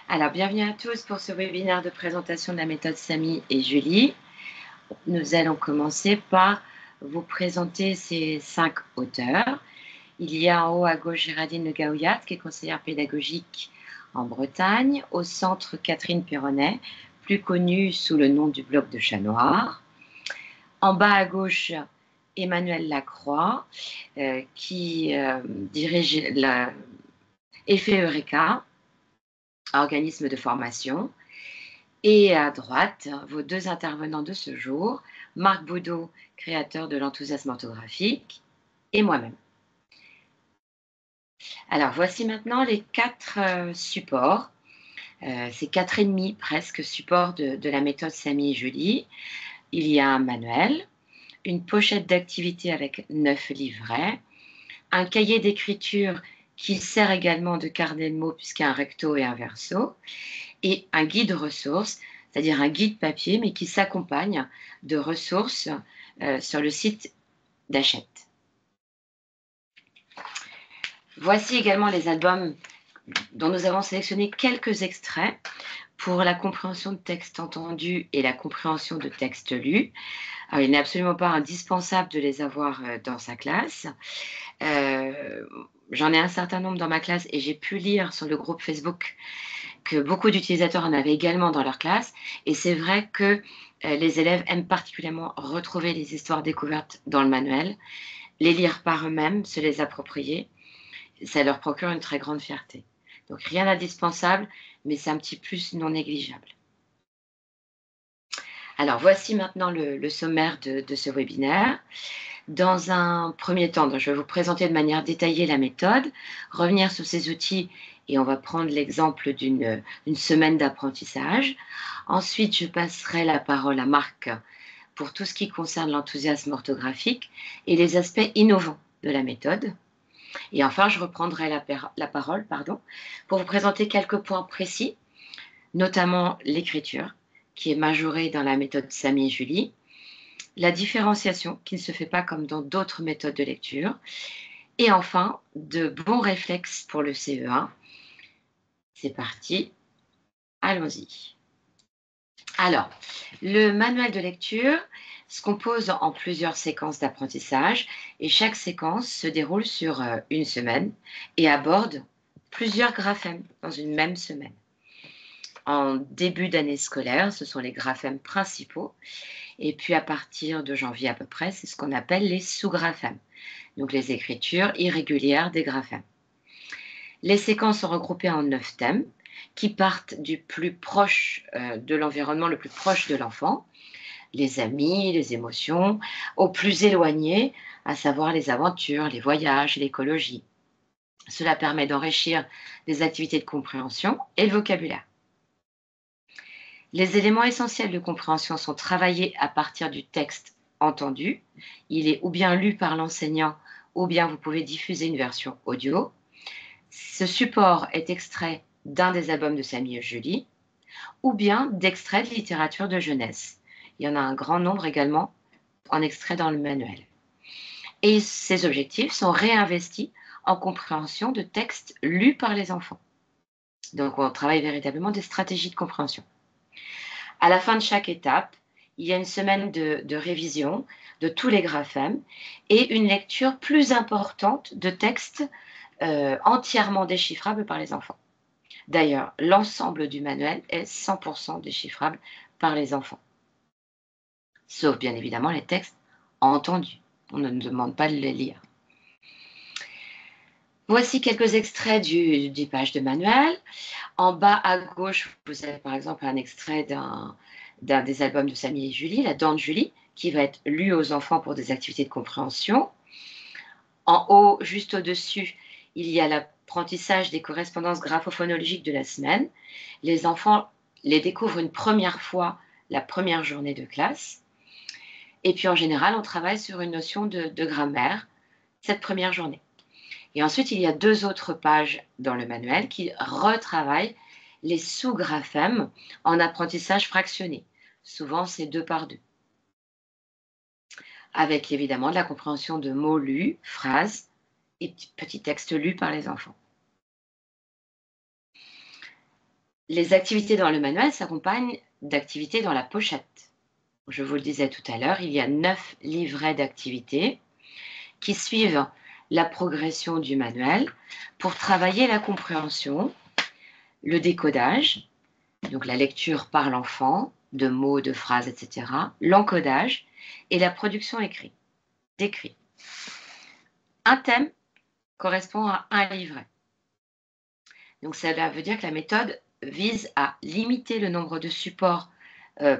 Alors, bienvenue à tous pour ce webinaire de présentation de la méthode Samy et Julie. Nous allons commencer par vous présenter ces 5 auteurs. Il y a en haut à gauche Géraldine Le Gaouillat, qui est conseillère pédagogique en Bretagne, au centre Catherine Perronnet, plus connue sous le nom du blog de Chat Noir. En bas à gauche, Emmanuel Lacroix, qui dirige Effet Eureka, organisme de formation. Et à droite, vos 2 intervenants de ce jour, Marc Boudot, créateur de l'enthousiasme orthographique, et moi-même. Alors, voici maintenant les 4 supports, ces 4,5 presque supports de la méthode Samy et Julie. Il y a un manuel, une pochette d'activité avec 9 livrets, un cahier d'écriture qui sert également de carnet de mots puisqu'il y a un recto et un verso, et un guide ressources, c'est-à-dire un guide papier, mais qui s'accompagne de ressources sur le site d'Hachette. Voici également les albums dont nous avons sélectionné quelques extraits pour la compréhension de texte entendu et la compréhension de texte lu. Alors, il n'est absolument pas indispensable de les avoir dans sa classe. J'en ai un certain nombre dans ma classe et j'ai pu lire sur le groupe Facebook que beaucoup d'utilisateurs en avaient également dans leur classe. Et c'est vrai que les élèves aiment particulièrement retrouver les histoires découvertes dans le manuel, les lire par eux-mêmes, se les approprier. Ça leur procure une très grande fierté. Donc rien d'indispensable, mais c'est un petit plus non négligeable. Alors voici maintenant le sommaire de ce webinaire. Dans un premier temps, donc je vais vous présenter de manière détaillée la méthode, revenir sur ces outils et on va prendre l'exemple d'une semaine d'apprentissage. Ensuite, je passerai la parole à Marc pour tout ce qui concerne l'enthousiasme orthographique et les aspects innovants de la méthode. Et enfin, je reprendrai la parole pour vous présenter quelques points précis, notamment l'écriture, qui est majorée dans la méthode Samy et Julie, la différenciation, qui ne se fait pas comme dans d'autres méthodes de lecture, et enfin, de bons réflexes pour le CE1. C'est parti, allons-y. Alors, le manuel de lecture se compose en plusieurs séquences d'apprentissage et chaque séquence se déroule sur une semaine et aborde plusieurs graphèmes dans une même semaine. En début d'année scolaire, ce sont les graphèmes principaux. Et puis à partir de janvier à peu près, c'est ce qu'on appelle les sous-graphèmes, donc les écritures irrégulières des graphèmes. Les séquences sont regroupées en 9 thèmes qui partent du plus proche de l'environnement le plus proche de l'enfant, les amis, les émotions, au plus éloigné, à savoir les aventures, les voyages, l'écologie. Cela permet d'enrichir les activités de compréhension et le vocabulaire. Les éléments essentiels de compréhension sont travaillés à partir du texte entendu. Il est ou bien lu par l'enseignant, ou bien vous pouvez diffuser une version audio. Ce support est extrait d'un des albums de Samy et Julie, ou bien d'extraits de littérature de jeunesse. Il y en a un grand nombre également en extrait dans le manuel. Et ces objectifs sont réinvestis en compréhension de textes lus par les enfants. Donc on travaille véritablement des stratégies de compréhension. À la fin de chaque étape, il y a une semaine de révision de tous les graphèmes et une lecture plus importante de textes entièrement déchiffrables par les enfants. D'ailleurs, l'ensemble du manuel est 100% déchiffrable par les enfants, sauf bien évidemment les textes entendus. On ne nous demande pas de les lire. Voici quelques extraits des pages de manuel. En bas à gauche, vous avez par exemple un extrait d'un des albums de Samy et Julie, La Dent de Julie, qui va être lu aux enfants pour des activités de compréhension. En haut, juste au-dessus, il y a l'apprentissage des correspondances graphophonologiques de la semaine. Les enfants les découvrent une première fois la première journée de classe. Et puis en général, on travaille sur une notion de grammaire cette première journée. Et ensuite, il y a 2 autres pages dans le manuel qui retravaillent les sous-graphèmes en apprentissage fractionné. Souvent, c'est 2 par 2. Avec évidemment de la compréhension de mots lus, phrases et petits textes lus par les enfants. Les activités dans le manuel s'accompagnent d'activités dans la pochette. Je vous le disais tout à l'heure, il y a 9 livrets d'activités qui suivent la progression du manuel pour travailler la compréhension, le décodage, donc la lecture par l'enfant, de mots, de phrases, etc., l'encodage et la production d'écrit. Un thème correspond à un livret. Donc cela veut dire que la méthode vise à limiter le nombre de supports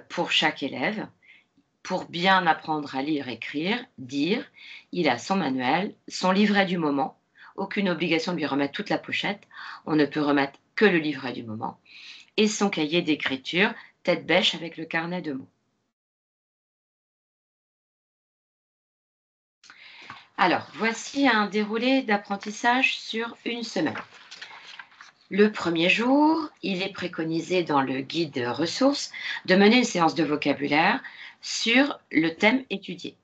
pour chaque élève. Pour bien apprendre à lire, écrire, dire, il a son manuel, son livret du moment. Aucune obligation de lui remettre toute la pochette. On ne peut remettre que le livret du moment. Et son cahier d'écriture, tête bêche avec le carnet de mots. Alors, voici un déroulé d'apprentissage sur une semaine. Le premier jour, il est préconisé dans le guide ressources de mener une séance de vocabulaire sur le thème étudié.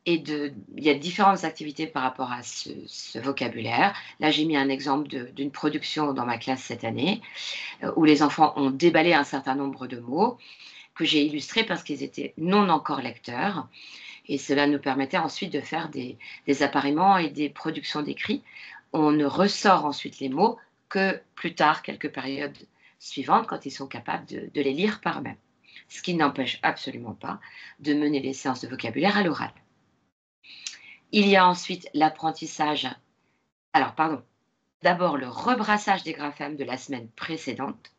Il y a différentes activités par rapport à ce vocabulaire. Là, j'ai mis un exemple d'une production dans ma classe cette année, où les enfants ont déballé un certain nombre de mots que j'ai illustrés parce qu'ils étaient non encore lecteurs. Et cela nous permettait ensuite de faire des appariements et des productions d'écrits. On ne ressort ensuite les mots que plus tard, quelques périodes suivantes, quand ils sont capables de les lire par eux-mêmes. Ce qui n'empêche absolument pas de mener les séances de vocabulaire à l'oral. Il y a ensuite l'apprentissage, alors pardon, d'abord le rebrassage des graphèmes de la semaine précédente.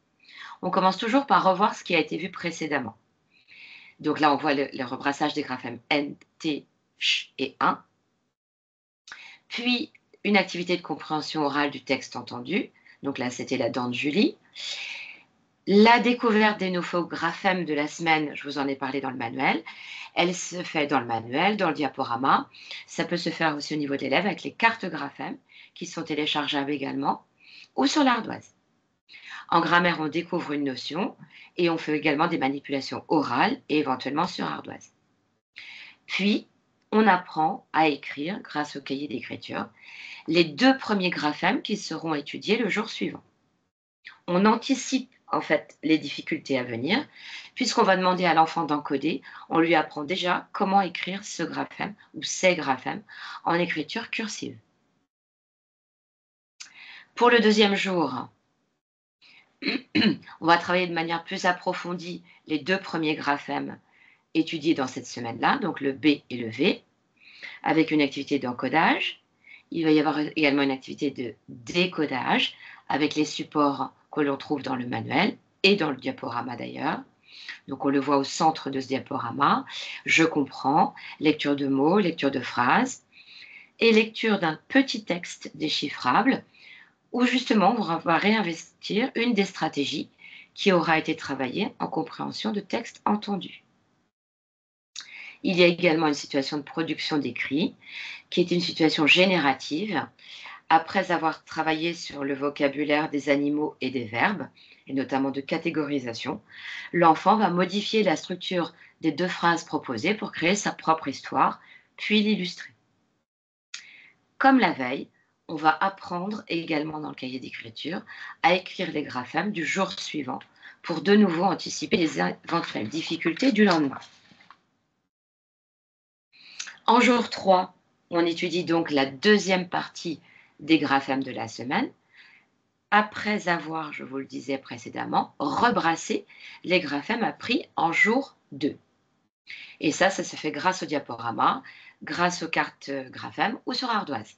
On commence toujours par revoir ce qui a été vu précédemment. Donc là, on voit le rebrassage des graphèmes N, T, Ch et 1. Puis, une activité de compréhension orale du texte entendu. Donc là, c'était la dent de Julie. La découverte des nouveaux graphèmes de la semaine, je vous en ai parlé dans le manuel. Elle se fait dans le manuel, dans le diaporama. Ça peut se faire aussi au niveau de l'élève avec les cartes graphèmes qui sont téléchargeables également, ou sur l'ardoise. En grammaire, on découvre une notion et on fait également des manipulations orales et éventuellement sur ardoise. Puis, on apprend à écrire grâce au cahier d'écriture les 2 premiers graphèmes qui seront étudiés le jour suivant. On anticipe en fait les difficultés à venir, puisqu'on va demander à l'enfant d'encoder, on lui apprend déjà comment écrire ce graphème ou ces graphèmes en écriture cursive. Pour le deuxième jour, on va travailler de manière plus approfondie les 2 premiers graphèmes étudiés dans cette semaine-là, donc le B et le V, avec une activité d'encodage. Il va y avoir également une activité de décodage avec les supports que l'on trouve dans le manuel et dans le diaporama d'ailleurs. Donc on le voit au centre de ce diaporama. Je comprends, lecture de mots, lecture de phrases et lecture d'un petit texte déchiffrable où justement on va réinvestir une des stratégies qui aura été travaillée en compréhension de textes entendus. Il y a également une situation de production d'écrit qui est une situation générative. Après avoir travaillé sur le vocabulaire des animaux et des verbes, et notamment de catégorisation, l'enfant va modifier la structure des 2 phrases proposées pour créer sa propre histoire, puis l'illustrer. Comme la veille, on va apprendre également dans le cahier d'écriture à écrire les graphèmes du jour suivant pour de nouveau anticiper les éventuelles difficultés du lendemain. En jour 3, on étudie donc la deuxième partie des graphèmes de la semaine, après avoir, je vous le disais précédemment, rebrassé les graphèmes appris en jour 2. Et ça se fait grâce au diaporama, grâce aux cartes graphèmes ou sur ardoise.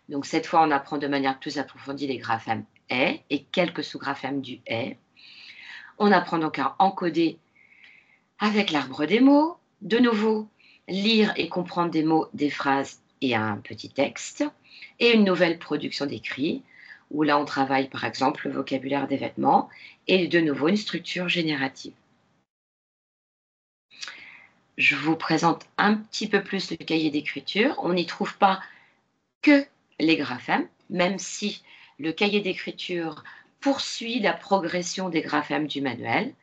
Donc cette fois, on apprend de manière plus approfondie les graphèmes et quelques sous-graphèmes du et. On apprend donc à encoder avec l'arbre des mots. De nouveau, lire et comprendre des mots, des phrases et un petit texte. Et une nouvelle production d'écrit, où là on travaille par exemple le vocabulaire des vêtements et de nouveau une structure générative. Je vous présente un petit peu plus le cahier d'écriture. On n'y trouve pas que les graphèmes, même si le cahier d'écriture poursuit la progression des graphèmes du manuel.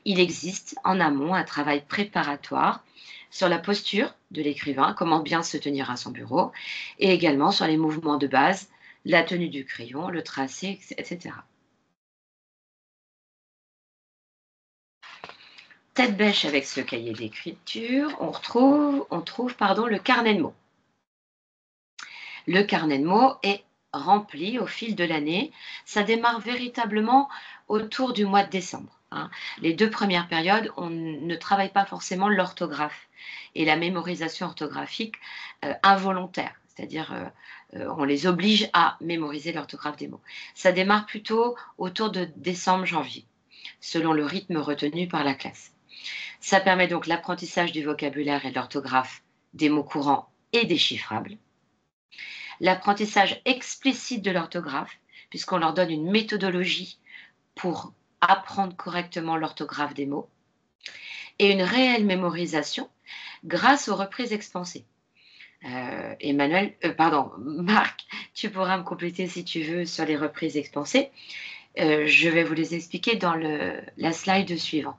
Il existe en amont un travail préparatoire sur la posture de l'écrivain, comment bien se tenir à son bureau, et également sur les mouvements de base, la tenue du crayon, le tracé, etc. tête bêche avec ce cahier d'écriture, on trouve le carnet de mots. Le carnet de mots est rempli au fil de l'année. Ça démarre véritablement autour du mois de décembre, hein. Les 2 premières périodes, on ne travaille pas forcément l'orthographe et la mémorisation orthographique, involontaire. C'est-à-dire, on les oblige à mémoriser l'orthographe des mots. Ça démarre plutôt autour de décembre-janvier, selon le rythme retenu par la classe. Ça permet donc l'apprentissage du vocabulaire et de l'orthographe des mots courants et déchiffrables. L'apprentissage explicite de l'orthographe, puisqu'on leur donne une méthodologie pour apprendre correctement l'orthographe des mots, et une réelle mémorisation grâce aux reprises expansées. Marc, tu pourras me compléter si tu veux sur les reprises expansées. Je vais vous les expliquer dans la slide suivante.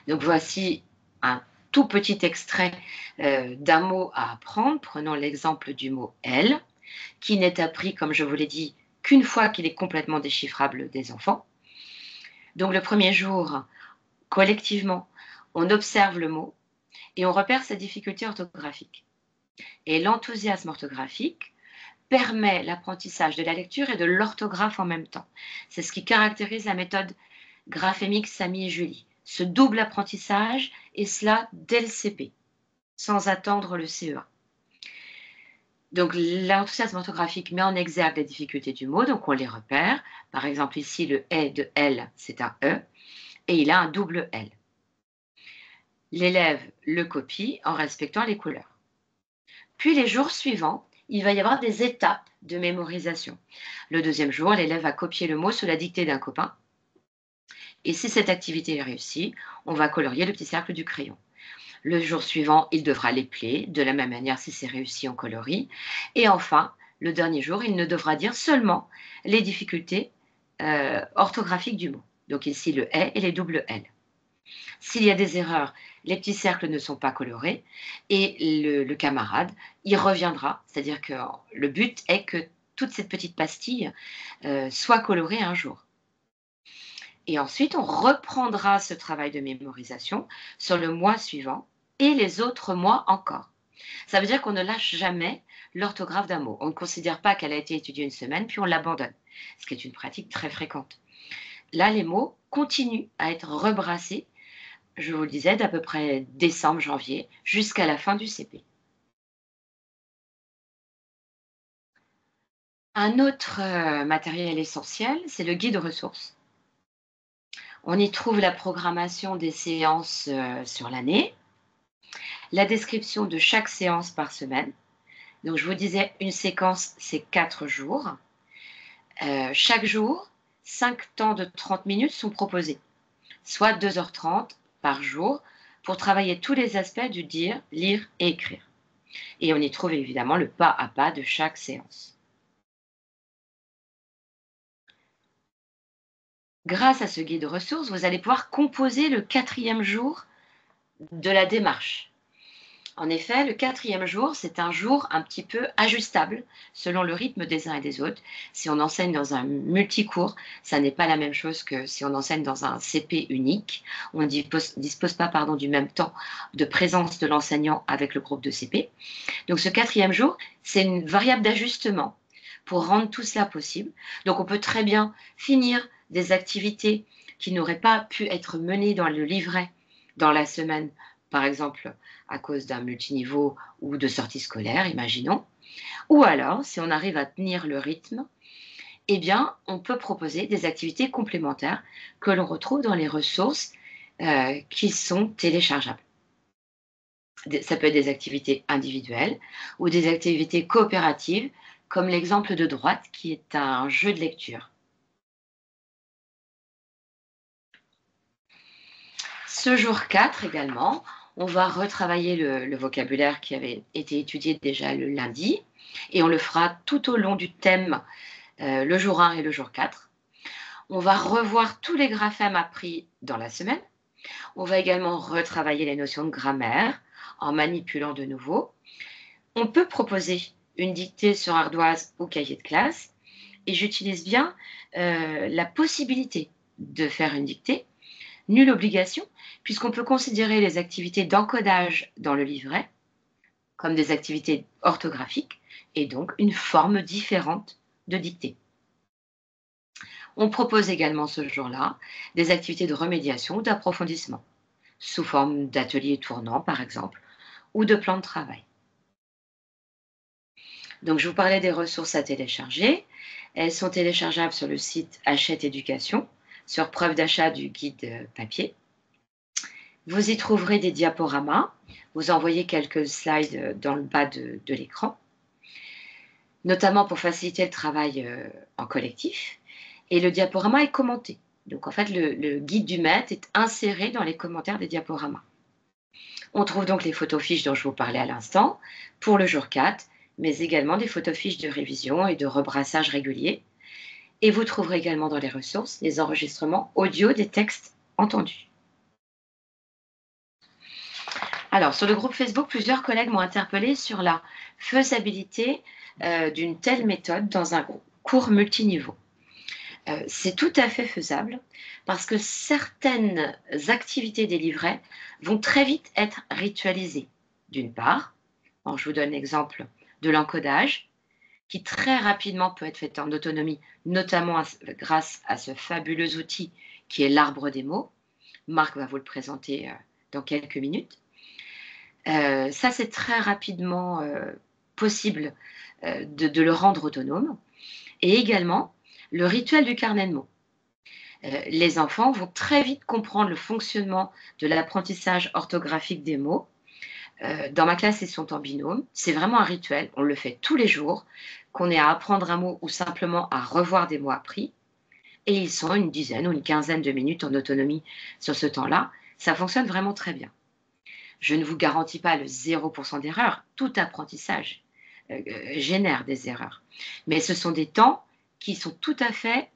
Donc voici un tout petit extrait d'un mot à apprendre. Prenons l'exemple du mot « elle », qui n'est appris, comme je vous l'ai dit, qu'une fois qu'il est complètement déchiffrable des enfants. Donc le premier jour, collectivement, on observe le mot et on repère ses difficultés orthographiques. Et l'enthousiasme orthographique permet l'apprentissage de la lecture et de l'orthographe en même temps. C'est ce qui caractérise la méthode graphémique Samy et Julie. Ce double apprentissage, et cela dès le CP, sans attendre le CE1. Donc l'enthousiasme orthographique met en exergue les difficultés du mot, donc on les repère. Par exemple ici, le « est » de « elle », c'est un « e », et il a un double « l ». L'élève le copie en respectant les couleurs. Puis les jours suivants, il va y avoir des étapes de mémorisation. Le deuxième jour, l'élève va copier le mot sous la dictée d'un copain. Et si cette activité est réussie, on va colorier le petit cercle du crayon. Le jour suivant, il devra l'épeler, de la même manière si c'est réussi, on colorie. Et enfin, le dernier jour, il ne devra dire seulement les difficultés orthographiques du mot. Donc ici, le « est » et les doubles « l ». S'il y a des erreurs, les petits cercles ne sont pas colorés et le camarade y reviendra. C'est-à-dire que le but est que toute cette petite pastille soit colorée un jour. Et ensuite, on reprendra ce travail de mémorisation sur le mois suivant et les autres mois encore. Ça veut dire qu'on ne lâche jamais l'orthographe d'un mot. On ne considère pas qu'elle a été étudiée une semaine, puis on l'abandonne, ce qui est une pratique très fréquente. Là, les mots continuent à être rebrassés, je vous le disais, d'à peu près décembre, janvier, jusqu'à la fin du CP. Un autre matériel essentiel, c'est le guide ressources. On y trouve la programmation des séances sur l'année, la description de chaque séance par semaine. Donc, je vous disais, une séquence, c'est 4 jours. Chaque jour, 5 temps de 30 minutes sont proposés, soit 2h30 par jour, pour travailler tous les aspects du dire, lire et écrire. Et on y trouve évidemment le pas à pas de chaque séance. Grâce à ce guide ressources, vous allez pouvoir composer le 4e jour de la démarche. En effet, le 4e jour, c'est un jour un petit peu ajustable selon le rythme des uns et des autres. Si on enseigne dans un multicours, ça n'est pas la même chose que si on enseigne dans un CP unique. On ne dispose pas du même temps de présence de l'enseignant avec le groupe de CP. Donc ce 4e jour, c'est une variable d'ajustement pour rendre tout cela possible. Donc on peut très bien finir des activités qui n'auraient pas pu être menées dans le livret dans la semaine, par exemple à cause d'un multiniveau ou de sortie scolaire, imaginons. Ou alors, si on arrive à tenir le rythme, eh bien, on peut proposer des activités complémentaires que l'on retrouve dans les ressources qui sont téléchargeables. Ça peut être des activités individuelles ou des activités coopératives, comme l'exemple de droite qui est un jeu de lecture. Ce jour 4 également, on va retravailler le vocabulaire qui avait été étudié déjà le lundi et on le fera tout au long du thème le jour 1 et le jour 4. On va revoir tous les graphèmes appris dans la semaine. On va également retravailler les notions de grammaire en manipulant de nouveau. On peut proposer une dictée sur ardoise ou cahier de classe et j'utilise bien la possibilité de faire une dictée Nulle obligation, puisqu'on peut considérer les activités d'encodage dans le livret comme des activités orthographiques et donc une forme différente de dictée. On propose également ce jour-là des activités de remédiation ou d'approfondissement, sous forme d'ateliers tournants par exemple, ou de plans de travail. Donc je vous parlais des ressources à télécharger. Elles sont téléchargeables sur le site Hachette Éducation, sur preuve d'achat du guide papier. Vous y trouverez des diaporamas. Vous envoyez quelques slides dans le bas de l'écran, notamment pour faciliter le travail en collectif. Et le diaporama est commenté. Donc en fait, le guide du maître est inséré dans les commentaires des diaporamas. On trouve donc les photofiches dont je vous parlais à l'instant pour le jour 4, mais également des photofiches de révision et de rebrassage régulier. Et vous trouverez également dans les ressources les enregistrements audio des textes entendus. Alors, sur le groupe Facebook, plusieurs collègues m'ont interpellé sur la faisabilité d'une telle méthode dans un cours multiniveau. C'est tout à fait faisable parce que certaines activités des livrets vont très vite être ritualisées. D'une part, je vous donne l'exemple de l'encodage, qui très rapidement peut être fait en autonomie, notamment grâce à ce fabuleux outil qui est l'arbre des mots. Marc va vous le présenter dans quelques minutes. Ça, c'est très rapidement possible de le rendre autonome. Et également, le rituel du carnet de mots. Les enfants vont très vite comprendre le fonctionnement de l'apprentissage orthographique des mots. Dans ma classe, ils sont en binôme. C'est vraiment un rituel. On le fait tous les jours, qu'on ait à apprendre un mot ou simplement à revoir des mots appris. Et ils sont une dizaine ou une quinzaine de minutes en autonomie sur ce temps-là. Ça fonctionne vraiment très bien. Je ne vous garantis pas le 0% d'erreur. Tout apprentissage génère des erreurs. Mais ce sont des temps qui sont tout à fait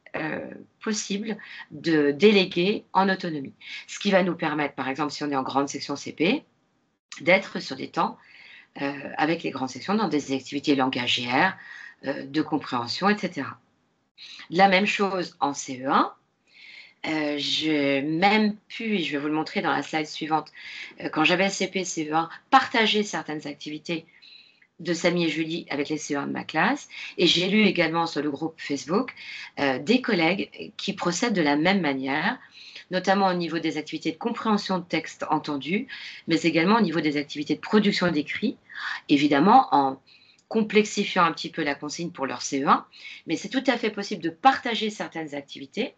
possibles de déléguer en autonomie. Ce qui va nous permettre, par exemple, si on est en grande section CP, d'être sur des temps avec les grandes sections dans des activités langagières, de compréhension, etc. La même chose en CE1. J'ai même pu, et je vais vous le montrer dans la slide suivante, quand j'avais CP, CE1, partager certaines activités de Samy et Julie avec les CE1 de ma classe. Et j'ai lu également sur le groupe Facebook des collègues qui procèdent de la même manière, notamment au niveau des activités de compréhension de texte entendu, mais également au niveau des activités de production d'écrit, évidemment en complexifiant un petit peu la consigne pour leur CE1, mais c'est tout à fait possible de partager certaines activités.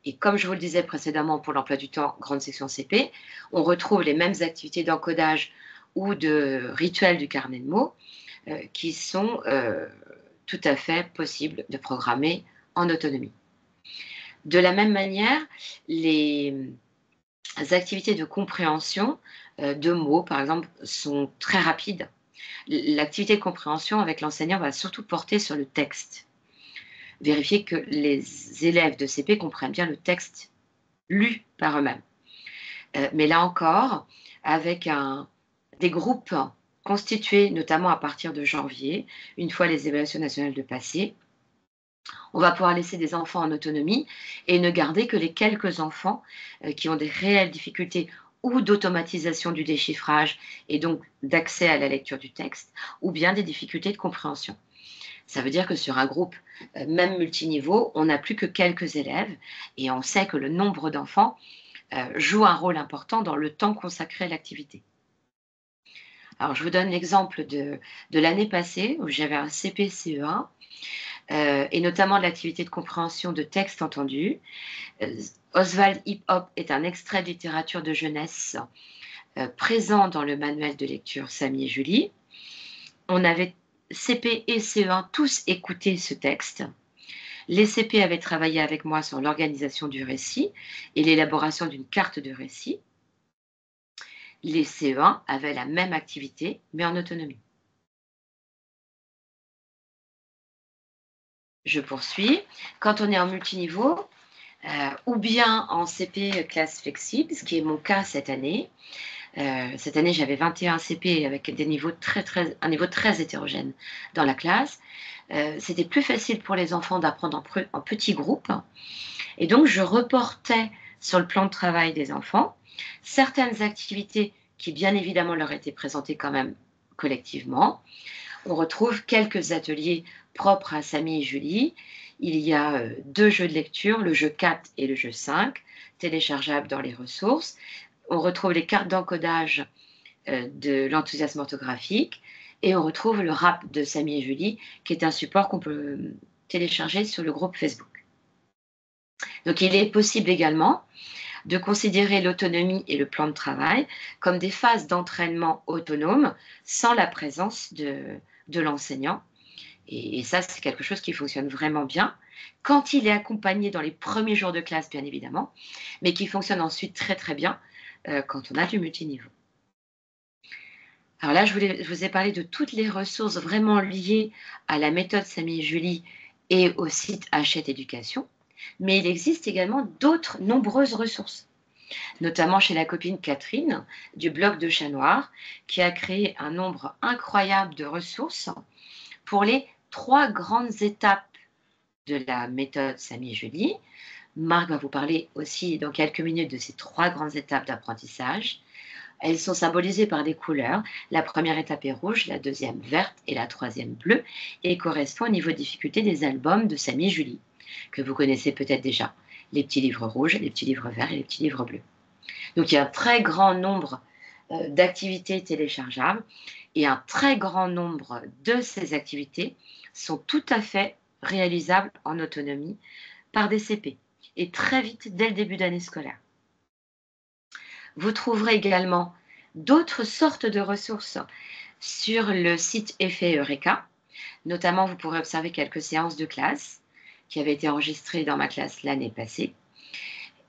Et comme je vous le disais précédemment pour l'emploi du temps, grande section CP, on retrouve les mêmes activités d'encodage ou de rituel du carnet de mots qui sont tout à fait possibles de programmer en autonomie. De la même manière, les activités de compréhension de mots, par exemple, sont très rapides. L'activité de compréhension avec l'enseignant va surtout porter sur le texte. Vérifier que les élèves de CP comprennent bien le texte lu par eux-mêmes. Mais là encore, avec des groupes constitués notamment à partir de janvier, une fois les évaluations nationales de passées, on va pouvoir laisser des enfants en autonomie et ne garder que les quelques enfants qui ont des réelles difficultés ou d'automatisation du déchiffrage et donc d'accès à la lecture du texte, ou bien des difficultés de compréhension. Ça veut dire que sur un groupe, même multiniveau, on n'a plus que quelques élèves et on sait que le nombre d'enfants joue un rôle important dans le temps consacré à l'activité. Alors, je vous donne l'exemple de l'année passée où j'avais un CP-CE1 et notamment de l'activité de compréhension de textes entendus. Oswald Hip Hop est un extrait de littérature de jeunesse présent dans le manuel de lecture Samy et Julie. On avait CP et CE1 tous écouté ce texte. Les CP avaient travaillé avec moi sur l'organisation du récit et l'élaboration d'une carte de récit. Les CE1 avaient la même activité, mais en autonomie. Je poursuis. Quand on est en multiniveau, ou bien en CP classe flexible, ce qui est mon cas cette année. Cette année, j'avais 21 CP avec un niveau très hétérogène dans la classe. C'était plus facile pour les enfants d'apprendre en petits groupes. Et donc, je reportais sur le plan de travail des enfants, certaines activités qui bien évidemment leur étaient présentées quand même collectivement. On retrouve quelques ateliers propres à Samy et Julie. Il y a 2 jeux de lecture, le jeu 4 et le jeu 5, téléchargeables dans les ressources. On retrouve les cartes d'encodage de l'enthousiasme orthographique et on retrouve le rap de Samy et Julie, qui est un support qu'on peut télécharger sur le groupe Facebook. Donc il est possible également de considérer l'autonomie et le plan de travail comme des phases d'entraînement autonome sans la présence de l'enseignant. Et ça, c'est quelque chose qui fonctionne vraiment bien quand il est accompagné dans les premiers jours de classe, bien évidemment, mais qui fonctionne ensuite très très bien quand on a du multiniveau. Alors là, je vous ai parlé de toutes les ressources vraiment liées à la méthode Samy et Julie et au site Hachette Éducation, mais il existe également d'autres nombreuses ressources, notamment chez la copine Catherine du blog de Chat Noir, qui a créé un nombre incroyable de ressources pour les 3 grandes étapes de la méthode Samy et Julie. Marc va vous parler aussi dans quelques minutes de ces 3 grandes étapes d'apprentissage. Elles sont symbolisées par des couleurs. La première étape est rouge, la deuxième verte et la troisième bleue, et correspond au niveau de difficulté des albums de Samy et Julie, que vous connaissez peut-être déjà. Les petits livres rouges, les petits livres verts et les petits livres bleus. Donc il y a un très grand nombre d'activités téléchargeables et un très grand nombre de ces activités sont tout à fait réalisables en autonomie par des CP et très vite dès le début d'année scolaire. Vous trouverez également d'autres sortes de ressources sur le site Effet Eureka. Notamment, vous pourrez observer quelques séances de classe qui avaient été enregistrées dans ma classe l'année passée.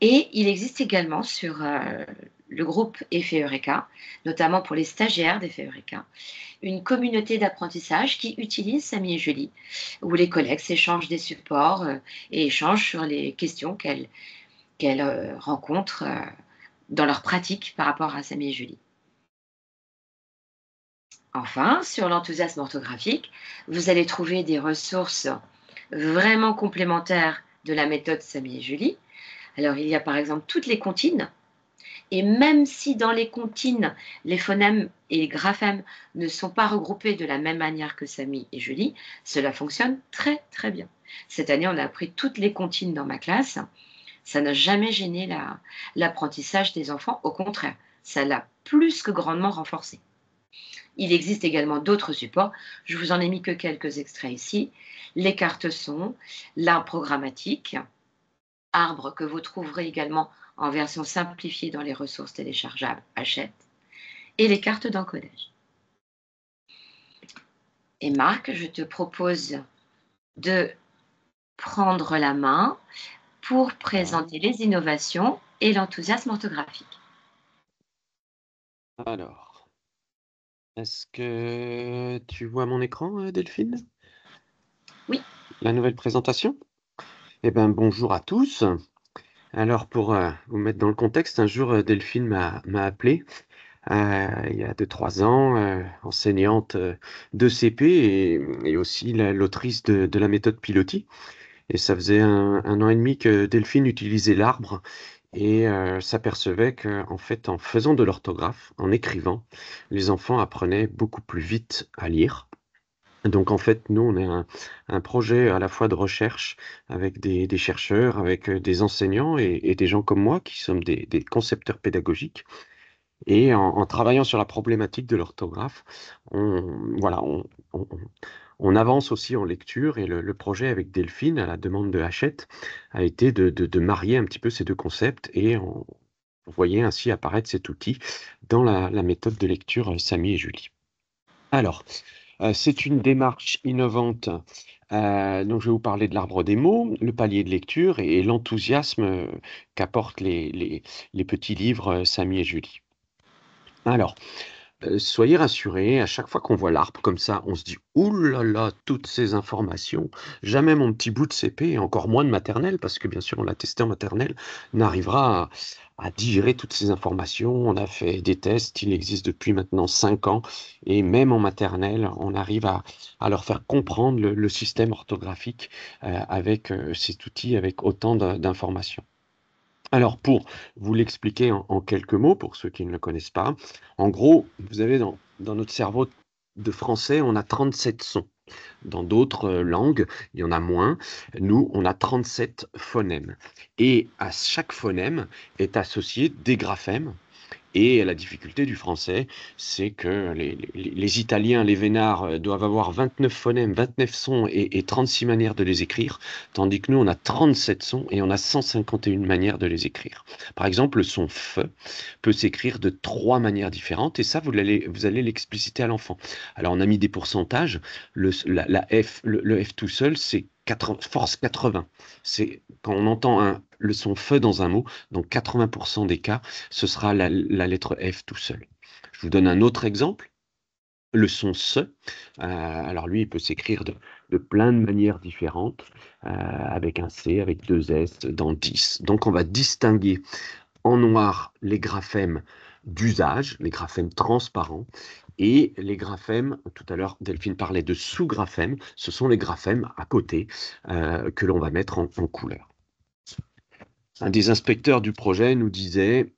Et il existe également sur le groupe Effet Eureka, notamment pour les stagiaires d'Effet Eureka, une communauté d'apprentissage qui utilise Samy et Julie, où les collègues s'échangent des supports et échangent sur les questions qu'elles rencontrent dans leur pratique par rapport à Samy et Julie. Enfin, sur l'enthousiasme orthographique, vous allez trouver des ressources vraiment complémentaires de la méthode Samy et Julie. Alors, il y a par exemple toutes les comptines, et même si dans les comptines, les phonèmes et les graphèmes ne sont pas regroupés de la même manière que Samy et Julie, cela fonctionne très très bien. Cette année, on a appris toutes les comptines dans ma classe. Ça n'a jamais gêné l'apprentissage des enfants, au contraire, ça l'a plus que grandement renforcé. Il existe également d'autres supports, je vous en ai mis que quelques extraits ici, les cartes son, l'arbre programmatique, arbre que vous trouverez également en version simplifiée dans les ressources téléchargeables Hachette, et les cartes d'encodage. Et Marc, je te propose de prendre la main pour présenter les innovations et l'enthousiasme orthographique. Alors, est-ce que tu vois mon écran, Delphine? Oui. La nouvelle présentation? Eh bien, bonjour à tous. Alors, pour vous mettre dans le contexte, un jour, Delphine m'a appelé, il y a 2-3 ans, enseignante de CP et aussi l'autrice de la méthode Piloti. Et ça faisait un an et demi que Delphine utilisait l'arbre et s'apercevait qu'en fait, en faisant de l'orthographe, en écrivant, les enfants apprenaient beaucoup plus vite à lire. Donc en fait, nous, on est un projet à la fois de recherche avec des chercheurs, avec des enseignants et des gens comme moi qui sommes des concepteurs pédagogiques. Et en travaillant sur la problématique de l'orthographe, voilà, on- on avance aussi en lecture et le projet avec Delphine, à la demande de Hachette, a été de marier un petit peu ces 2 concepts et on voyait ainsi apparaître cet outil dans la méthode de lecture Samy et Julie. Alors, c'est une démarche innovante, donc je vais vous parler de l'arbre des mots, le palier de lecture et l'enthousiasme qu'apportent les petits livres Samy et Julie. Alors, soyez rassurés, à chaque fois qu'on voit l'arbre comme ça, on se dit: «Ouh là là, toutes ces informations, jamais mon petit bout de CP et encore moins de maternelle», parce que bien sûr on l'a testé en maternelle, n'arrivera à digérer toutes ces informations. On a fait des tests, il existe depuis maintenant 5 ans et même en maternelle, on arrive à leur faire comprendre le système orthographique, avec cet outil, avec autant d'informations. Alors, pour vous l'expliquer en quelques mots, pour ceux qui ne le connaissent pas, en gros, vous avez dans notre cerveau de français, on a 37 sons. Dans d'autres langues, il y en a moins. Nous, on a 37 phonèmes. Et à chaque phonème est associé des graphèmes. Et la difficulté du français, c'est que les Italiens, les vénards, doivent avoir 29 phonèmes, 29 sons et 36 manières de les écrire, tandis que nous, on a 37 sons et on a 151 manières de les écrire. Par exemple, le son F peut s'écrire de 3 manières différentes, et ça, vous allez l'expliciter à l'enfant. Alors, on a mis des pourcentages. Le F tout seul, c'est force 80. C'est quand on entend le son F dans un mot, dans 80% des cas, ce sera la lettre F tout seul. Je vous donne un autre exemple. Le son SE, alors lui, il peut s'écrire de plein de manières différentes, avec un C, avec deux S, dans 10. Donc on va distinguer en noir les graphèmes d'usage, les graphèmes transparents, et les graphèmes, tout à l'heure Delphine parlait de sous-graphèmes, ce sont les graphèmes à côté que l'on va mettre en couleur. Un des inspecteurs du projet nous disait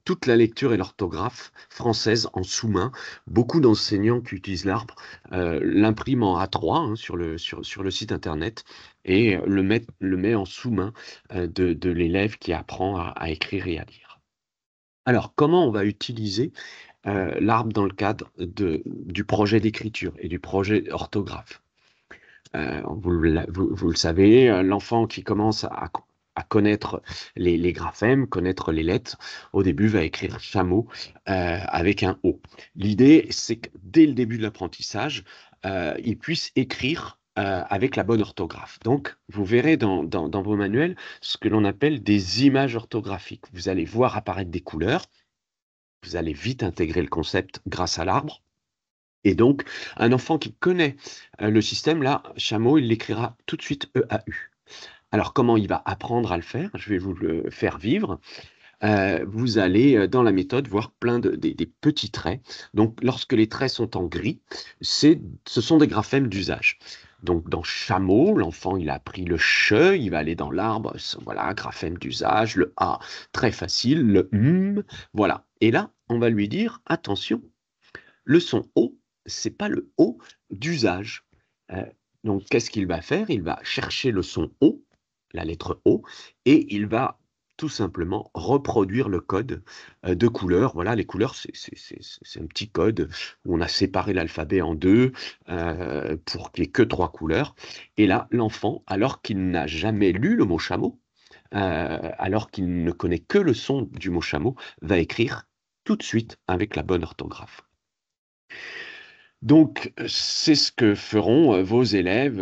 toute la lecture et l'orthographe française en sous-main. Beaucoup d'enseignants qui utilisent l'arbre l'impriment en A3 hein, sur le site internet et le met en sous-main de l'élève qui apprend à écrire et à lire. Alors, comment on va utiliser l'arbre dans le cadre du projet d'écriture et du projet orthographe? Vous le savez, l'enfant qui commence à connaître les graphèmes, connaître les lettres, au début va écrire chameau avec un O. L'idée, c'est que dès le début de l'apprentissage, il puisse écrire avec la bonne orthographe. Donc, vous verrez dans vos manuels ce que l'on appelle des images orthographiques. Vous allez voir apparaître des couleurs, vous allez vite intégrer le concept grâce à l'arbre. Et donc, un enfant qui connaît le système, là, chameau, il l'écrira tout de suite EAU. Alors, comment il va apprendre à le faire? Je vais vous le faire vivre. Vous allez, dans la méthode, voir des petits traits. Donc, lorsque les traits sont en gris, ce sont des graphèmes d'usage. Donc, dans chameau, l'enfant, il a appris le che, il va aller dans l'arbre, voilà, graphème d'usage, le A, très facile, le voilà. Et là, on va lui dire, attention, le son O, c'est pas le O d'usage. Euh, donc, qu'est-ce qu'il va faire? Il va chercher le son O, la lettre O, et il va tout simplement reproduire le code de couleurs. Voilà, les couleurs, c'est un petit code où on a séparé l'alphabet en deux pour qu'il n'y ait que 3 couleurs. Et là, l'enfant, alors qu'il n'a jamais lu le mot chameau, alors qu'il ne connaît que le son du mot chameau, va écrire tout de suite avec la bonne orthographe. Donc, c'est ce que feront vos élèves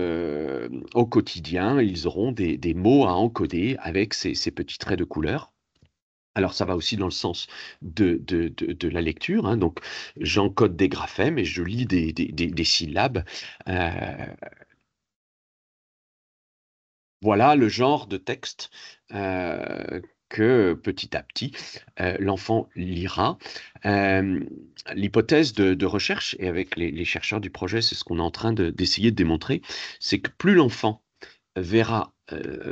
au quotidien. Ils auront des mots à encoder avec ces petits traits de couleur. Alors, ça va aussi dans le sens de la lecture. Hein. Donc, j'encode des graphèmes et je lis des syllabes. Euh, voilà le genre de texte que petit à petit, l'enfant lira. Euh, L'hypothèse de recherche, et avec les chercheurs du projet, c'est ce qu'on est en train d'essayer de démontrer, c'est que plus l'enfant verra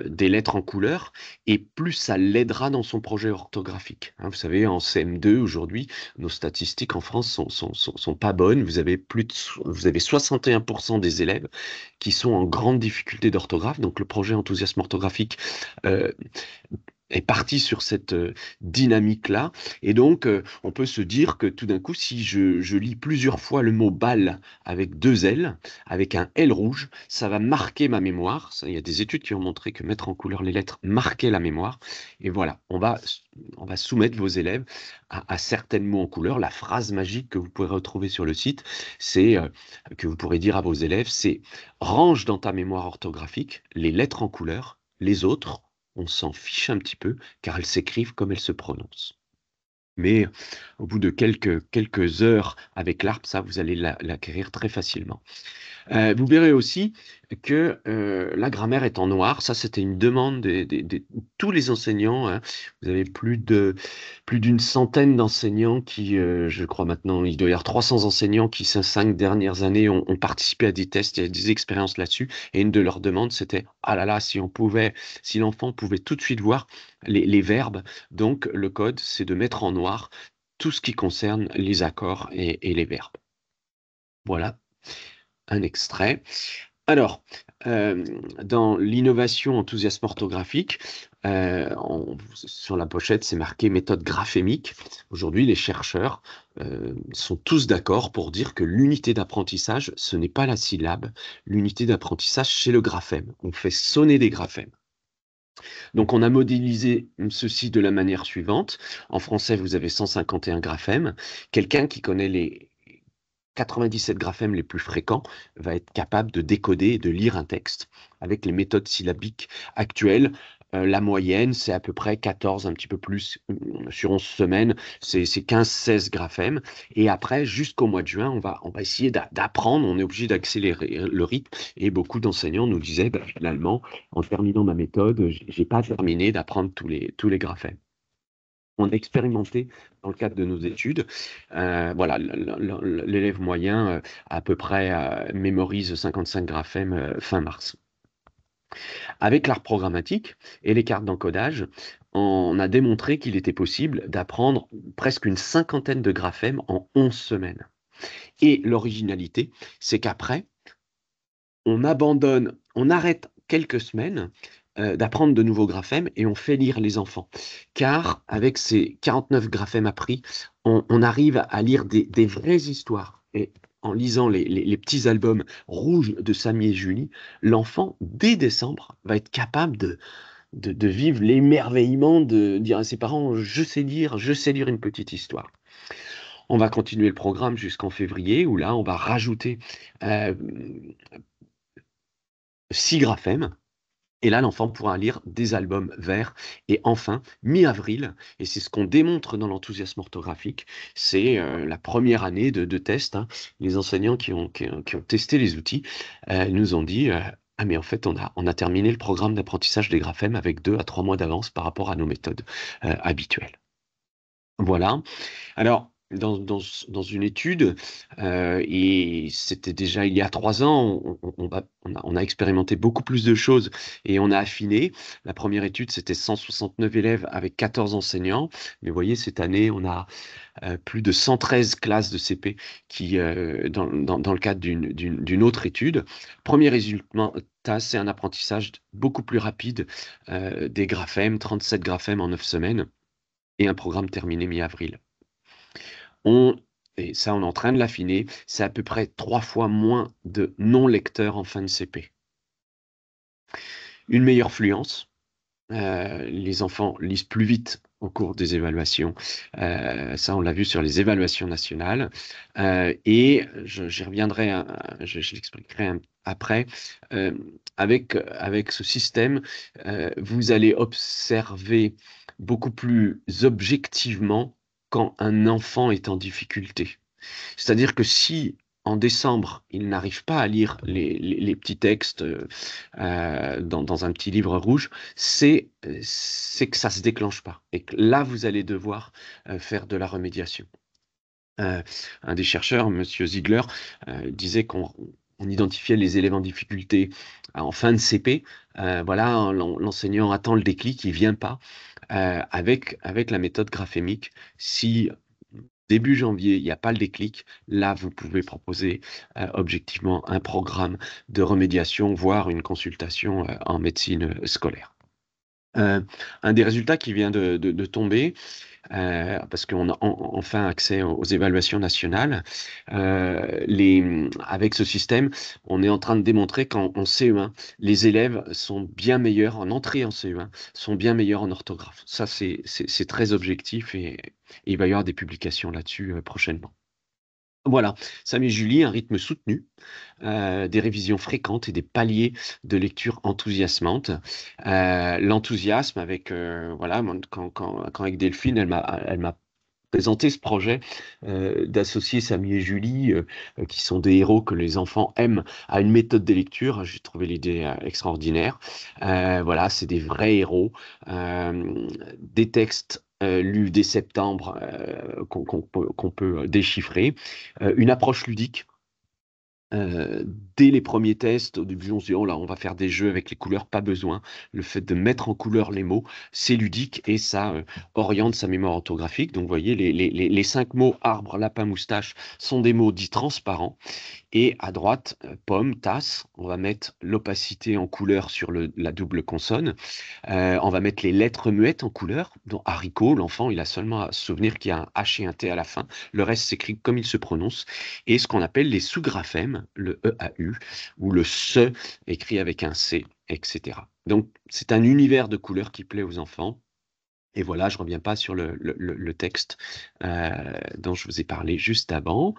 des lettres en couleur, et plus ça l'aidera dans son projet orthographique. Hein, vous savez, en CM2, aujourd'hui, nos statistiques en France sont pas bonnes. Vous avez 61% des élèves qui sont en grande difficulté d'orthographe. Donc, le projet enthousiasme orthographique euh, est parti sur cette dynamique-là. Et donc, on peut se dire que tout d'un coup, si je lis plusieurs fois le mot balle avec 2 L, avec un L rouge, ça va marquer ma mémoire. Il y a des études qui ont montré que mettre en couleur les lettres marquait la mémoire. Et voilà, on va soumettre vos élèves à certains mots en couleur. La phrase magique que vous pourrez retrouver sur le site, c'est que vous pourrez dire à vos élèves, c'est range dans ta mémoire orthographique les lettres en couleur, les autres on s'en fiche un petit peu, car elles s'écrivent comme elles se prononcent. Mais au bout de quelques heures avec l'ARP, ça, vous allez l'acquérir très facilement. Vous verrez aussi que la grammaire est en noir. Ça, c'était une demande de tous les enseignants, hein. Vous avez plus d'une centaine d'enseignants qui, je crois maintenant, il doit y avoir 300 enseignants qui, ces 5 dernières années, ont participé à des tests et à des expériences là-dessus. Et une de leurs demandes, c'était, ah là là, si l'enfant pouvait tout de suite voir les verbes. Donc, le code, c'est de mettre en noir tout ce qui concerne les accords et les verbes. Voilà un extrait. Alors, euh, dans l'innovation enthousiasme orthographique, sur la pochette, c'est marqué méthode graphémique. Aujourd'hui, les chercheurs sont tous d'accord pour dire que l'unité d'apprentissage, ce n'est pas la syllabe. L'unité d'apprentissage, c'est le graphème. On fait sonner des graphèmes. Donc, on a modélisé ceci de la manière suivante. En français, vous avez 151 graphèmes. Quelqu'un qui connaît les 97 graphèmes les plus fréquents va être capable de décoder et de lire un texte. Avec les méthodes syllabiques actuelles, la moyenne, c'est à peu près 14, un petit peu plus sur 11 semaines, c'est 15-16 graphèmes. Et après, jusqu'au mois de juin, on va essayer d'apprendre, on est obligé d'accélérer le rythme. Et beaucoup d'enseignants nous disaient, bah, finalement, en terminant ma méthode, j'ai pas terminé d'apprendre tous les graphèmes. On a expérimenté dans le cadre de nos études. Voilà, l'élève moyen, à peu près, mémorise 55 graphèmes fin mars. Avec l'art programmatique et les cartes d'encodage, on a démontré qu'il était possible d'apprendre presque une cinquantaine de graphèmes en 11 semaines. Et l'originalité, c'est qu'après, on arrête quelques semaines d'apprendre de nouveaux graphèmes et on fait lire les enfants. Car avec ces 49 graphèmes appris, on arrive à lire des vraies histoires. Et en lisant les petits albums rouges de Samy et Julie, l'enfant, dès décembre, va être capable de vivre l'émerveillement de dire à ses parents, je sais lire une petite histoire. On va continuer le programme jusqu'en février, où là, on va rajouter euh, 6 graphèmes. Et là, l'enfant pourra lire des albums verts. Et enfin, mi-avril, et c'est ce qu'on démontre dans l'enthousiasme orthographique, c'est la première année de test, hein. Les enseignants qui ont testé les outils nous ont dit, ah mais en fait, on a terminé le programme d'apprentissage des graphèmes avec 2 à 3 mois d'avance par rapport à nos méthodes habituelles. Voilà. Alors, dans une étude, et c'était déjà il y a 3 ans, on a expérimenté beaucoup plus de choses et on a affiné. La première étude, c'était 169 élèves avec 14 enseignants. Mais vous voyez, cette année, on a plus de 113 classes de CP qui, dans le cadre d'une autre étude. Premier résultat, c'est un apprentissage beaucoup plus rapide des graphèmes, 37 graphèmes en 9 semaines et un programme terminé mi-avril. On, et ça, on est en train de l'affiner, c'est à peu près 3 fois moins de non-lecteurs en fin de CP. Une meilleure fluence. Les enfants lisent plus vite au cours des évaluations. Ça, on l'a vu sur les évaluations nationales. Et j'y reviendrai, je l'expliquerai après. Euh, avec ce système, vous allez observer beaucoup plus objectivement quand un enfant est en difficulté. C'est-à-dire que si en décembre, il n'arrive pas à lire les petits textes dans un petit livre rouge, c'est que ça ne se déclenche pas. Et que là, vous allez devoir faire de la remédiation. Un des chercheurs, Monsieur Ziegler, disait qu'on identifiait les élèves en difficulté en fin de CP. Voilà, l'enseignant attend le déclic, il ne vient pas. Avec la méthode graphémique, si début janvier, il n'y a pas le déclic, là, vous pouvez proposer objectivement un programme de remédiation, voire une consultation en médecine scolaire. Un des résultats qui vient de tomber, parce qu'on a enfin accès aux évaluations nationales, avec ce système, on est en train de démontrer qu'en CE1, les élèves sont bien meilleurs en entrée en CE1, sont bien meilleurs en orthographe. Ça, c'est très objectif et il va y avoir des publications là-dessus prochainement. Voilà, Sam et Julie, un rythme soutenu, des révisions fréquentes et des paliers de lecture enthousiasmantes. L'enthousiasme avec, voilà, quand avec Delphine, elle m'a présenté ce projet d'associer Samy et Julie, qui sont des héros que les enfants aiment, à une méthode de lecture. J'ai trouvé l'idée extraordinaire. Voilà, c'est des vrais héros, des textes lus dès septembre qu'on peut déchiffrer, une approche ludique. Euh, Dès les premiers tests, au début, on se dit, oh là, on va faire des jeux avec les couleurs, pas besoin. Le fait de mettre en couleur les mots, c'est ludique et ça oriente sa mémoire orthographique. Donc, vous voyez, les 5 mots arbre, lapin, moustache sont des mots dits transparents. Et à droite, pomme, tasse, on va mettre l'opacité en couleur sur la double consonne. On va mettre les lettres muettes en couleur. Dans haricot, l'enfant, il a seulement à se souvenir qu'il y a un H et un T à la fin. Le reste s'écrit comme il se prononce. Et ce qu'on appelle les sous-graphèmes, le EAU, ou le SE, écrit avec un C, etc. Donc, c'est un univers de couleurs qui plaît aux enfants. Et voilà, je ne reviens pas sur le texte dont je vous ai parlé juste avant.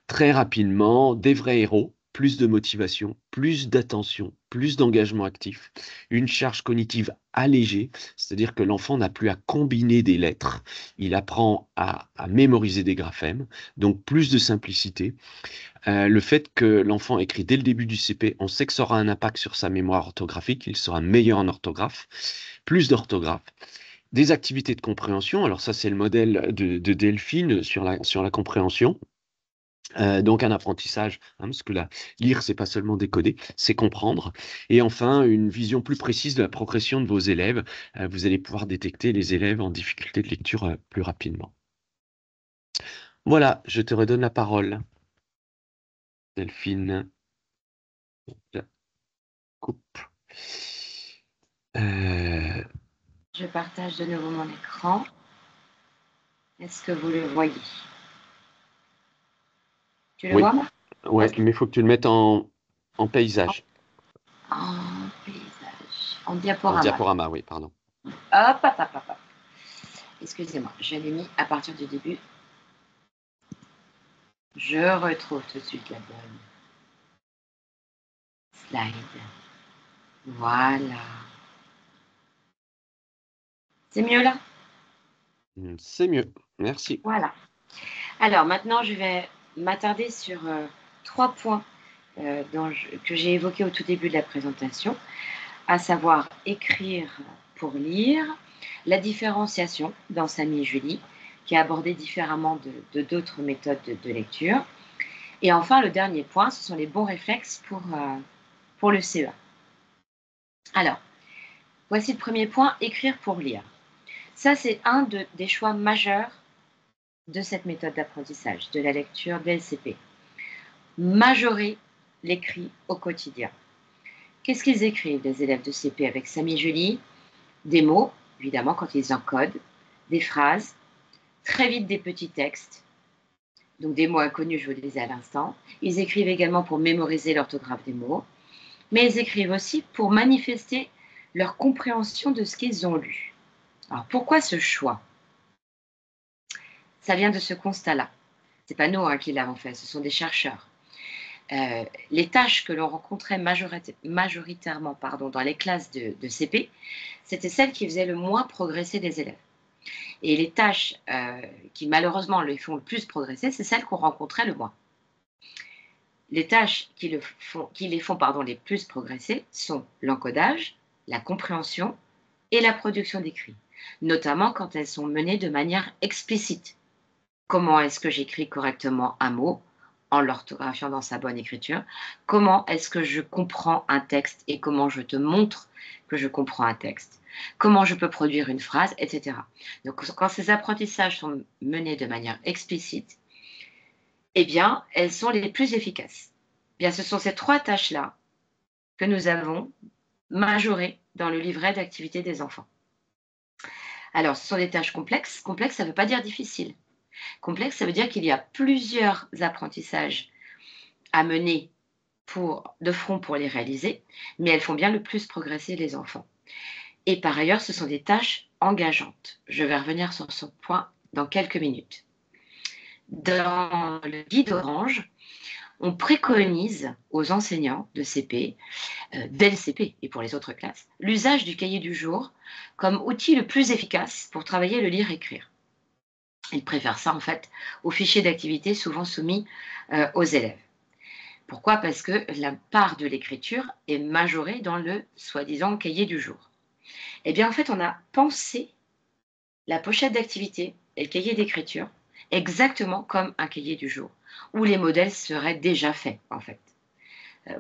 Très rapidement, des vrais héros, plus de motivation, plus d'attention, plus d'engagement actif, une charge cognitive allégée, c'est-à-dire que l'enfant n'a plus à combiner des lettres, il apprend à mémoriser des graphèmes, donc plus de simplicité. Le fait que l'enfant écrit dès le début du CP, on sait que ça aura un impact sur sa mémoire orthographique, il sera meilleur en orthographe, plus d'orthographe. Des activités de compréhension, alors ça c'est le modèle de Delphine sur la compréhension. Donc un apprentissage, hein, parce que là, lire, c'est pas seulement décoder, c'est comprendre. Et enfin, une vision plus précise de la progression de vos élèves. Vous allez pouvoir détecter les élèves en difficulté de lecture plus rapidement. Voilà, je te redonne la parole, Delphine. Je coupe. Je partage de nouveau mon écran. Est-ce que vous le voyez? Tu le Oui, vois, moi? ouais, Ok. mais il faut que tu le mettes en paysage, En paysage, en en diaporama. diaporama, oui, pardon. Hop, hop, hop, hop, hop. Excusez-moi, je l'ai mis à partir du début. Je retrouve tout de suite la bonne slide. Voilà. C'est mieux là? C'est mieux, merci. Voilà. Alors maintenant, je vais m'attarder sur 3 points que j'ai évoqués au tout début de la présentation, à savoir écrire pour lire, la différenciation dans Samy et Julie, qui est abordée différemment de d'autres méthodes de lecture. Et enfin, le dernier point, ce sont les bons réflexes pour le CEA. Alors, voici le premier point, écrire pour lire. Ça, c'est des choix majeurs de cette méthode d'apprentissage, de la lecture DLCP. Majorer l'écrit au quotidien. Qu'est-ce qu'ils écrivent, les élèves de CP avec Samy et Julie? Des mots, évidemment, quand ils encodent, des phrases, très vite des petits textes, donc des mots inconnus, je vous le disais à l'instant. Ils écrivent également pour mémoriser l'orthographe des mots, mais ils écrivent aussi pour manifester leur compréhension de ce qu'ils ont lu. Alors pourquoi ce choix? Ça vient de ce constat-là. Ce n'est pas nous qui l'avons fait, ce sont des chercheurs. Les tâches que l'on rencontrait majoritairement dans les classes de CP, c'était celles qui faisaient le moins progresser les élèves. Et les tâches qui malheureusement les font le plus progresser, c'est celles qu'on rencontrait le moins. Les tâches qui les font les plus progresser sont l'encodage, la compréhension et la production d'écrits, notamment quand elles sont menées de manière explicite. Comment est-ce que j'écris correctement un mot en l'orthographiant dans sa bonne écriture? Comment est-ce que je comprends un texte et comment je te montre que je comprends un texte? Comment je peux produire une phrase, etc. Donc, quand ces apprentissages sont menés de manière explicite, eh bien, elles sont les plus efficaces. Eh bien, ce sont ces 3 tâches-là que nous avons majorées dans le livret d'activité des enfants. Alors, ce sont des tâches complexes. Complexe, ça ne veut pas dire difficile. Complexe, ça veut dire qu'il y a plusieurs apprentissages à mener de front pour les réaliser, mais elles font bien le plus progresser les enfants. Et par ailleurs, ce sont des tâches engageantes. Je vais revenir sur ce point dans quelques minutes. Dans le guide orange, on préconise aux enseignants de CP, dès le CP et pour les autres classes, l'usage du cahier du jour comme outil le plus efficace pour travailler le lire-écrire. Ils préfèrent ça, en fait, aux fichiers d'activité souvent soumis aux élèves. Pourquoi? Parce que la part de l'écriture est majorée dans le soi-disant cahier du jour. Eh bien, en fait, on a pensé la pochette d'activité et le cahier d'écriture exactement comme un cahier du jour, où les modèles seraient déjà faits, en fait,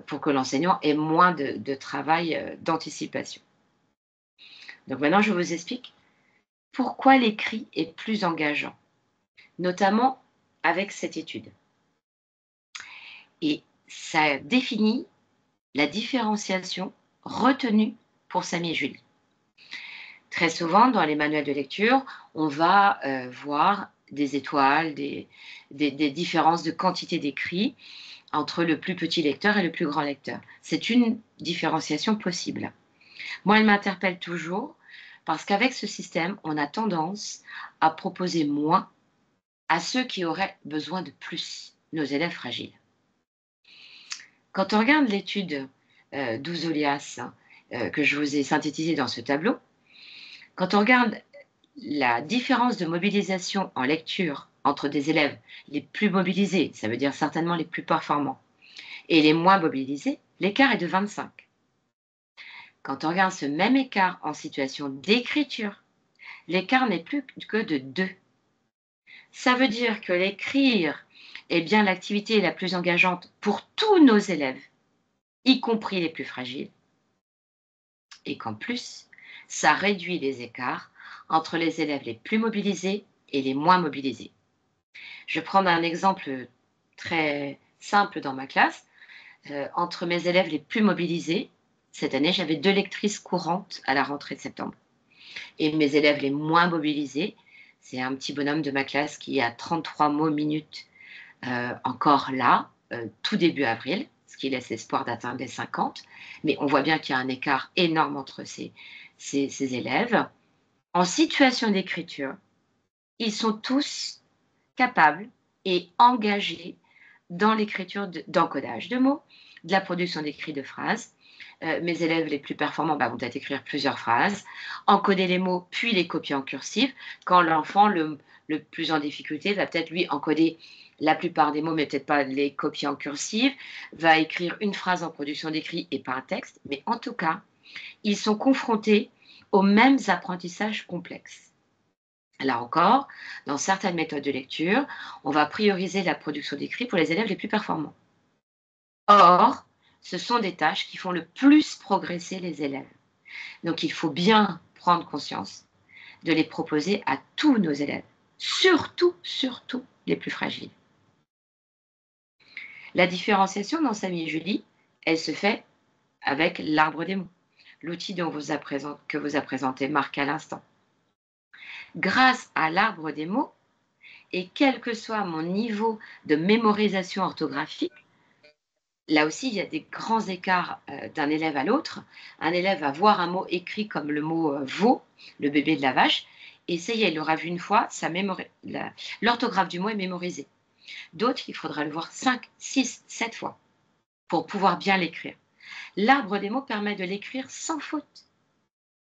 pour que l'enseignant ait moins de travail d'anticipation. Donc maintenant, je vous explique pourquoi l'écrit est plus engageant, notamment avec cette étude. Et ça définit la différenciation retenue pour Samy et Julie. Très souvent, dans les manuels de lecture, on va voir des étoiles, des différences de quantité d'écrit entre le plus petit lecteur et le plus grand lecteur. C'est une différenciation possible. Moi, elle m'interpelle toujours parce qu'avec ce système, on a tendance à proposer moins à ceux qui auraient besoin de plus, nos élèves fragiles. Quand on regarde l'étude d'Ouzolias que je vous ai synthétisée dans ce tableau, quand on regarde la différence de mobilisation en lecture entre des élèves les plus mobilisés, ça veut dire certainement les plus performants, et les moins mobilisés, l'écart est de 25. Quand on regarde ce même écart en situation d'écriture, l'écart n'est plus que de 2. Ça veut dire que l'écrire est bien l'activité la plus engageante pour tous nos élèves, y compris les plus fragiles, et qu'en plus, ça réduit les écarts entre les élèves les plus mobilisés et les moins mobilisés. Je vais prendre un exemple très simple dans ma classe. Entre mes élèves les plus mobilisés, cette année, j'avais 2 lectrices courantes à la rentrée de septembre. Et mes élèves les moins mobilisés, c'est un petit bonhomme de ma classe qui a 33 mots minutes encore là, tout début avril, ce qui laisse espoir d'atteindre les 50. Mais on voit bien qu'il y a un écart énorme entre ces élèves. En situation d'écriture, ils sont tous capables et engagés dans l'écriture d'encodage de mots, de la production d'écrits de phrases. Mes élèves les plus performants vont peut-être écrire plusieurs phrases, encoder les mots, puis les copier en cursive, quand l'enfant le plus en difficulté va peut-être lui encoder la plupart des mots, mais peut-être pas les copier en cursive, va écrire une phrase en production d'écrit et pas un texte, mais en tout cas, ils sont confrontés aux mêmes apprentissages complexes. Là encore, dans certaines méthodes de lecture, on va prioriser la production d'écrit pour les élèves les plus performants. Or, ce sont des tâches qui font le plus progresser les élèves. Donc, il faut bien prendre conscience de les proposer à tous nos élèves, surtout les plus fragiles. La différenciation dans Samy et Julie, elle se fait avec l'arbre des mots, l'outil que vous a présenté Marc à l'instant. Grâce à l'arbre des mots, et quel que soit mon niveau de mémorisation orthographique, là aussi, il y a des grands écarts d'un élève à l'autre. Un élève va voir un mot écrit comme le mot veau, le bébé de la vache, et ça y est, il l'aura vu une fois, l'orthographe du mot est mémorisée. D'autres, il faudra le voir 5, 6, 7 fois pour pouvoir bien l'écrire. L'arbre des mots permet de l'écrire sans faute.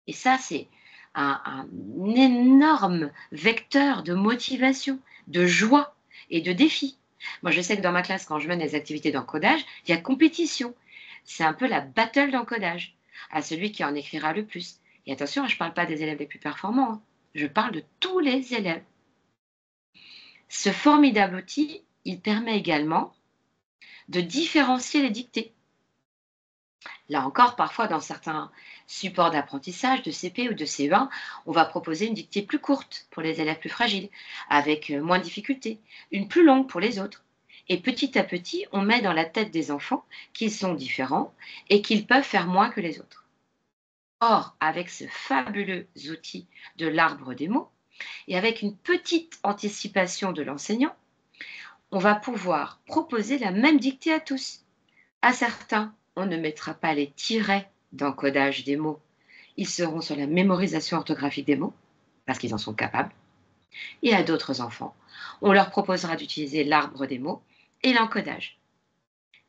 Et ça, c'est un énorme vecteur de motivation, de joie et de défi. Moi, je sais que dans ma classe, quand je mène les activités d'encodage, il y a compétition. C'est un peu la battle d'encodage, à celui qui en écrira le plus. Et attention, je ne parle pas des élèves les plus performants, hein. Je parle de tous les élèves. Ce formidable outil, il permet également de différencier les dictées. Là encore, parfois, dans certains supports d'apprentissage de CP ou de CE1, on va proposer une dictée plus courte pour les élèves plus fragiles, avec moins de difficultés, une plus longue pour les autres. Et petit à petit, on met dans la tête des enfants qu'ils sont différents et qu'ils peuvent faire moins que les autres. Or, avec ce fabuleux outil de l'arbre des mots, et avec une petite anticipation de l'enseignant, on va pouvoir proposer la même dictée à tous. À certains, on ne mettra pas les tirets d'encodage des mots. Ils seront sur la mémorisation orthographique des mots, parce qu'ils en sont capables. Et à d'autres enfants, on leur proposera d'utiliser l'arbre des mots et l'encodage.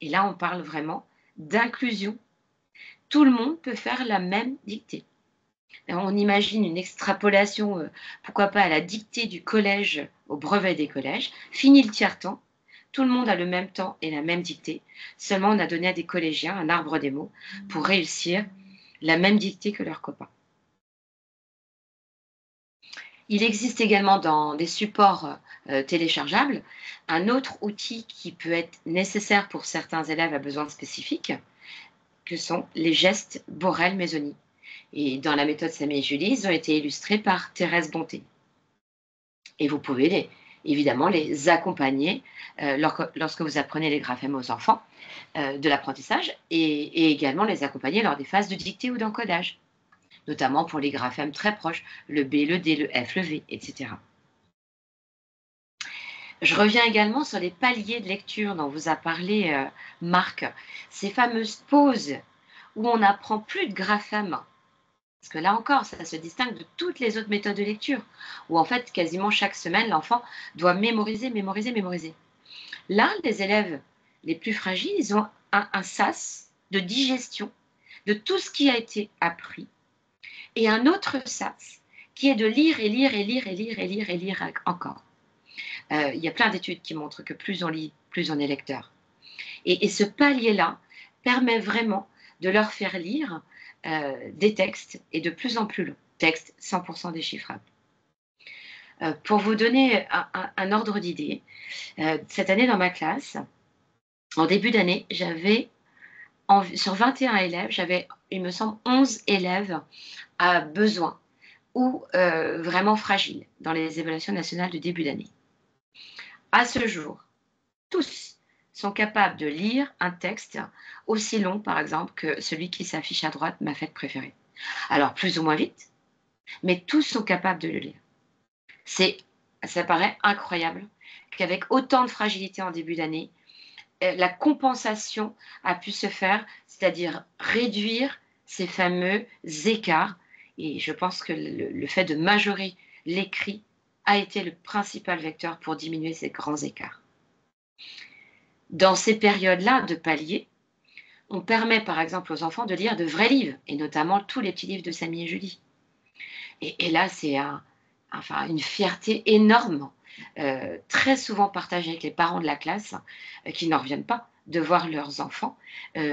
Et là, on parle vraiment d'inclusion. Tout le monde peut faire la même dictée. On imagine une extrapolation, pourquoi pas à la dictée du collège au brevet des collèges. Fini le tiers-temps, tout le monde a le même temps et la même dictée. Seulement, on a donné à des collégiens un arbre des mots pour réussir la même dictée que leurs copains. Il existe également dans des supports téléchargeables un autre outil qui peut être nécessaire pour certains élèves à besoins spécifiques, que sont les gestes Borel-Maisoni. Et dans la méthode Samy et Julie, ils ont été illustrés par Thérèse Bonté. Et vous pouvez évidemment les accompagner lorsque vous apprenez les graphèmes aux enfants de l'apprentissage et également les accompagner lors des phases de dictée ou d'encodage, notamment pour les graphèmes très proches, le B, le D, le F, le V, etc. Je reviens également sur les paliers de lecture dont vous a parlé Marc, ces fameuses pauses où on n'apprend plus de graphèmes. Parce que là encore, ça se distingue de toutes les autres méthodes de lecture, où en fait, quasiment chaque semaine, l'enfant doit mémoriser, mémoriser, mémoriser. Là, les élèves les plus fragiles, ils ont un sas de digestion de tout ce qui a été appris, et un autre sas qui est de lire et lire et lire et lire et lire et lire encore. Il y a plein d'études qui montrent que plus on lit, plus on est lecteur. Et ce palier-là permet vraiment de leur faire lire des textes et de plus en plus longs, textes 100% déchiffrables. Pour vous donner un ordre d'idée, cette année dans ma classe, en début d'année, j'avais sur 21 élèves, j'avais, il me semble, 11 élèves à besoin ou vraiment fragiles dans les évaluations nationales de début d'année. À ce jour, tous sont capables de lire un texte aussi long, par exemple, que celui qui s'affiche à droite, ma fête préférée. Alors, plus ou moins vite, mais tous sont capables de le lire. Ça paraît incroyable qu'avec autant de fragilité en début d'année, la compensation a pu se faire, c'est-à-dire réduire ces fameux écarts. Et je pense que le fait de majorer l'écrit a été le principal vecteur pour diminuer ces grands écarts. Dans ces périodes-là de palier, on permet par exemple aux enfants de lire de vrais livres, et notamment tous les petits livres de Samy et Julie. Et là, c'est une fierté énorme, très souvent partagée avec les parents de la classe, qui n'en reviennent pas de voir leurs enfants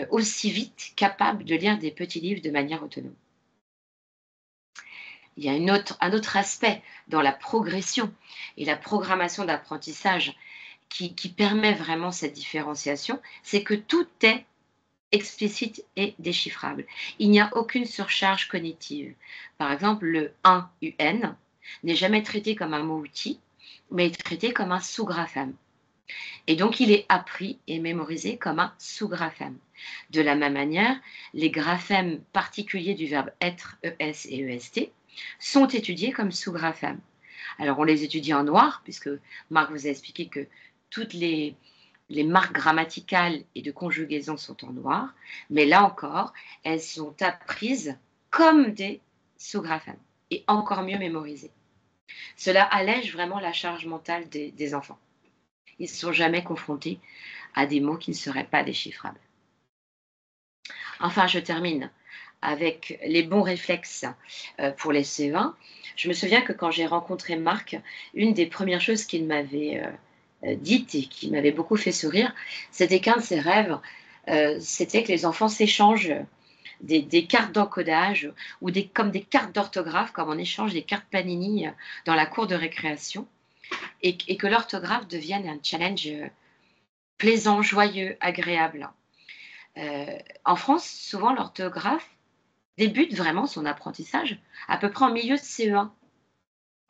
aussi vite capables de lire des petits livres de manière autonome. Il y a un autre aspect dans la progression et la programmation d'apprentissage qui permet vraiment cette différenciation, c'est que tout est explicite et déchiffrable. Il n'y a aucune surcharge cognitive. Par exemple, le 1 UN n'est jamais traité comme un mot-outil, mais est traité comme un sous-graphème. Et donc, il est appris et mémorisé comme un sous-graphème. De la même manière, les graphèmes particuliers du verbe être, ES et EST, sont étudiés comme sous-graphèmes. Alors, on les étudie en noir, puisque Marc vous a expliqué que toutes les marques grammaticales et de conjugaison sont en noir, mais là encore, elles sont apprises comme des sous-graphèmes et encore mieux mémorisées. Cela allège vraiment la charge mentale des enfants. Ils ne sont jamais confrontés à des mots qui ne seraient pas déchiffrables. Enfin, je termine avec les bons réflexes pour les CE1. Je me souviens que quand j'ai rencontré Marc, une des premières choses qu'il m'avait dites et qui m'avait beaucoup fait sourire, c'était qu'un de ses rêves, c'était que les enfants s'échangent des cartes d'encodage ou comme des cartes d'orthographe, comme on échange des cartes Panini dans la cour de récréation, et que l'orthographe devienne un challenge plaisant, joyeux, agréable. En France, souvent, l'orthographe débute vraiment son apprentissage à peu près en milieu de CE1.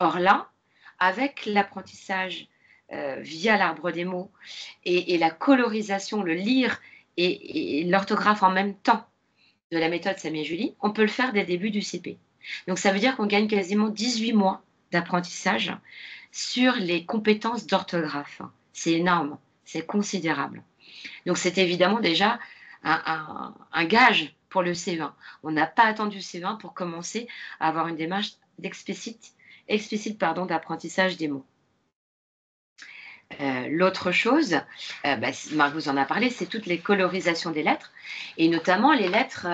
Or là, avec l'apprentissage via l'arbre des mots et la colorisation, le lire et l'orthographe en même temps de la méthode Samy et Julie, on peut le faire dès le début du CP. Donc ça veut dire qu'on gagne quasiment 18 mois d'apprentissage sur les compétences d'orthographe. C'est énorme, c'est considérable. Donc c'est évidemment déjà un gage pour le CE1. On n'a pas attendu le CE1 pour commencer à avoir une démarche explicite d'apprentissage des mots. L'autre chose, Marc vous en a parlé, c'est toutes les colorisations des lettres, et notamment les lettres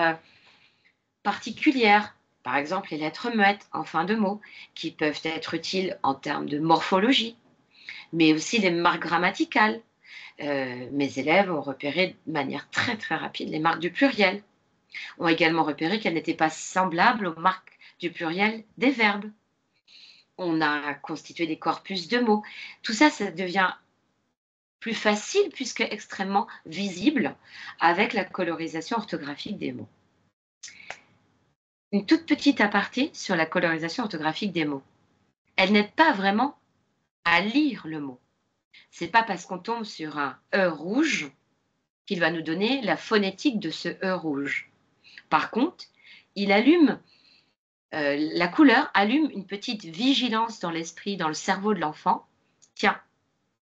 particulières, Par exemple, les lettres muettes en fin de mots, qui peuvent être utiles en termes de morphologie, mais aussi les marques grammaticales. Mes élèves ont repéré de manière très très rapide les marques du pluriel, ont également repéré qu'elles n'étaient pas semblables aux marques du pluriel des verbes. On a constitué des corpus de mots. Tout ça, ça devient plus facile puisque extrêmement visible avec la colorisation orthographique des mots. Une toute petite aparté sur la colorisation orthographique des mots. Elle n'aide pas vraiment à lire le mot. C'est pas parce qu'on tombe sur un E rouge qu'il va nous donner la phonétique de ce E rouge. Par contre, la couleur allume une petite vigilance dans l'esprit, dans le cerveau de l'enfant. Tiens,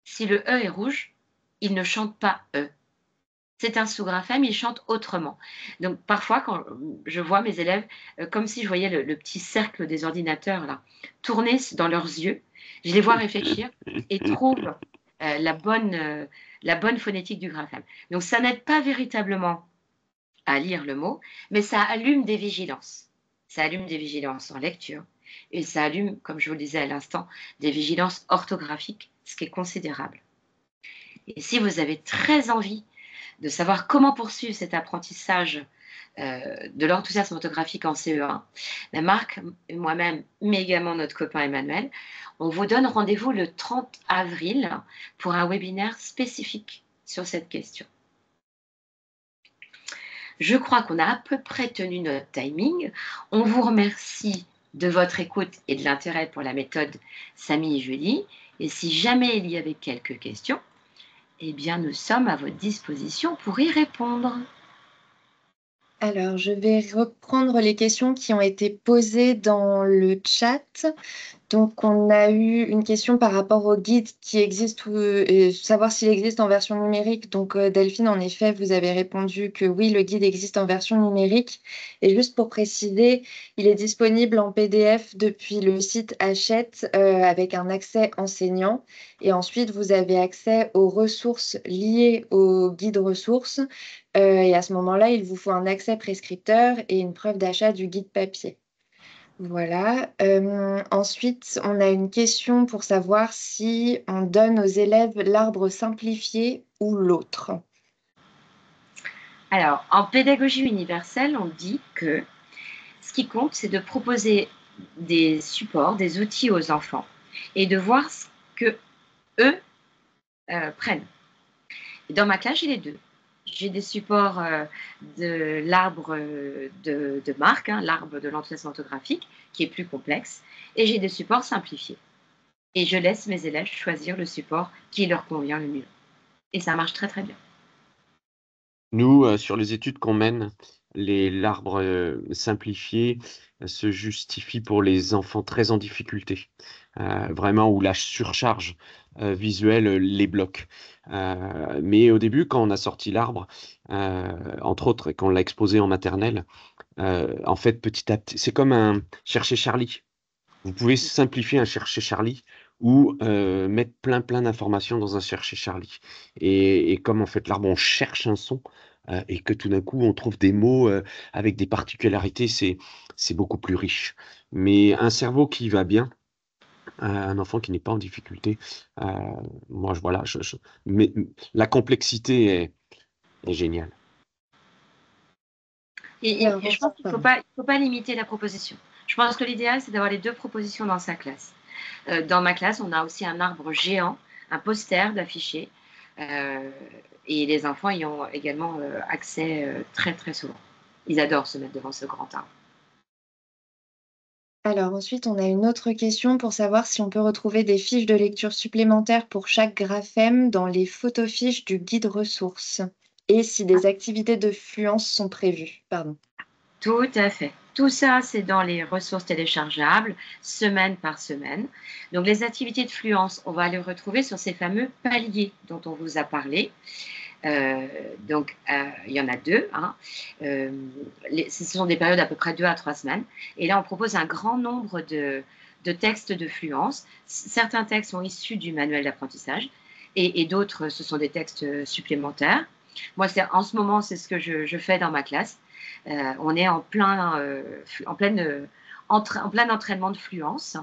si le E est rouge, il ne chante pas E. C'est un sous-graphème, il chante autrement. Donc parfois, quand je vois mes élèves, comme si je voyais le petit cercle des ordinateurs là, tourner dans leurs yeux, je les vois réfléchir et trouvent la bonne phonétique du graphème. Donc ça n'aide pas véritablement à lire le mot, mais ça allume des vigilances. Ça allume des vigilances en lecture et ça allume, comme je vous le disais à l'instant, des vigilances orthographiques, ce qui est considérable. Et si vous avez très envie de savoir comment poursuivre cet apprentissage de l'enthousiasme orthographique en CE1, ben Marc et moi-même, mais également notre copain Emmanuel, on vous donne rendez-vous le 30 avril pour un webinaire spécifique sur cette question. Je crois qu'on a à peu près tenu notre timing. On vous remercie de votre écoute et de l'intérêt pour la méthode Samy et Julie. Et si jamais il y avait quelques questions, eh bien, nous sommes à votre disposition pour y répondre. Alors, je vais reprendre les questions qui ont été posées dans le chat. Donc, on a eu une question par rapport au guide qui existe, et savoir s'il existe en version numérique. Donc, Delphine, en effet, vous avez répondu que oui, le guide existe en version numérique. Et juste pour préciser, il est disponible en PDF depuis le site Hachette avec un accès enseignant. Et ensuite, vous avez accès aux ressources liées au guide ressources. Et à ce moment-là, il vous faut un accès prescripteur et une preuve d'achat du guide papier. Voilà. Ensuite, on a une question pour savoir si on donne aux élèves l'arbre simplifié ou l'autre. Alors, en pédagogie universelle, on dit que ce qui compte, c'est de proposer des supports, des outils aux enfants et de voir ce que eux prennent. Et dans ma classe, j'ai les deux. J'ai des supports de l'arbre de Marc, l'arbre de l'enthousiasme orthographique, qui est plus complexe, et j'ai des supports simplifiés. Et je laisse mes élèves choisir le support qui leur convient le mieux. Et ça marche très très bien. Nous, sur les études qu'on mène, l'arbre simplifié se justifie pour les enfants très en difficulté, vraiment où la surcharge visuelle les bloque. Mais au début, quand on a sorti l'arbre, entre autres, et qu'on l'a exposé en maternelle, en fait, petit à petit, c'est comme un chercher Charlie. Vous pouvez simplifier un chercher Charlie ou mettre plein d'informations dans un chercher Charlie. Et comme en fait l'arbre, on cherche un son et que tout d'un coup on trouve des mots avec des particularités, c'est beaucoup plus riche. Mais un cerveau qui va bien, un enfant qui n'est pas en difficulté, moi voilà, mais la complexité est géniale. Et je pense qu'il ne faut pas limiter la proposition. Je pense que l'idéal, c'est d'avoir les deux propositions dans sa classe. Dans ma classe, on a aussi un arbre géant, un poster d'affiché, et les enfants y ont également accès très très souvent. Ils adorent se mettre devant ce grand arbre. Alors ensuite, on a une autre question pour savoir si on peut retrouver des fiches de lecture supplémentaires pour chaque graphème dans les photofiches du guide ressources et si des activités de fluence sont prévues. Pardon. Tout à fait. Tout ça, c'est dans les ressources téléchargeables, semaine par semaine. Donc, les activités de fluence, on va les retrouver sur ces fameux paliers dont on vous a parlé. Il y en a deux. Ce sont des périodes à peu près 2 à 3 semaines. Et là, on propose un grand nombre de textes de fluence. Certains textes sont issus du manuel d'apprentissage et d'autres, ce sont des textes supplémentaires. Moi, en ce moment, c'est ce que je fais dans ma classe. On est en plein entraînement de fluence.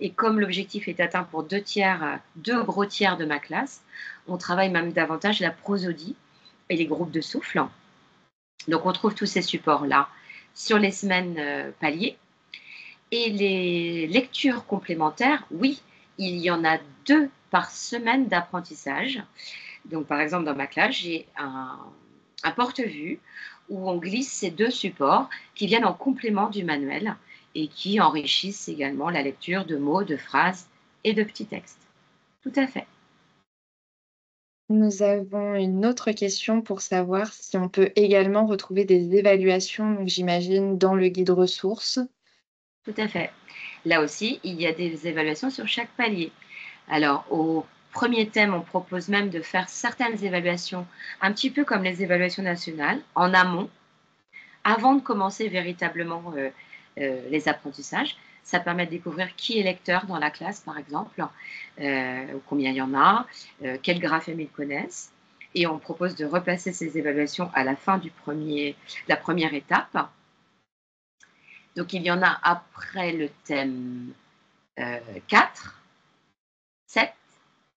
Et comme l'objectif est atteint pour deux gros tiers de ma classe, on travaille même davantage la prosodie et les groupes de souffle. Donc, on trouve tous ces supports-là sur les semaines paliers. Et les lectures complémentaires, oui, il y en a 2 par semaine d'apprentissage. Donc, par exemple, dans ma classe, j'ai un porte-vue où on glisse ces 2 supports qui viennent en complément du manuel et qui enrichissent également la lecture de mots, de phrases et de petits textes. Tout à fait. Nous avons une autre question pour savoir si on peut également retrouver des évaluations, donc j'imagine dans le guide ressources. Tout à fait. Là aussi, il y a des évaluations sur chaque palier. Alors, au premier thème, on propose même de faire certaines évaluations, un petit peu comme les évaluations nationales, en amont, avant de commencer véritablement les apprentissages. Ça permet de découvrir qui est lecteur dans la classe, par exemple, combien il y en a, quels graphèmes ils connaissent. Et on propose de repasser ces évaluations à la fin de la première étape. Donc, il y en a après le thème 4, 7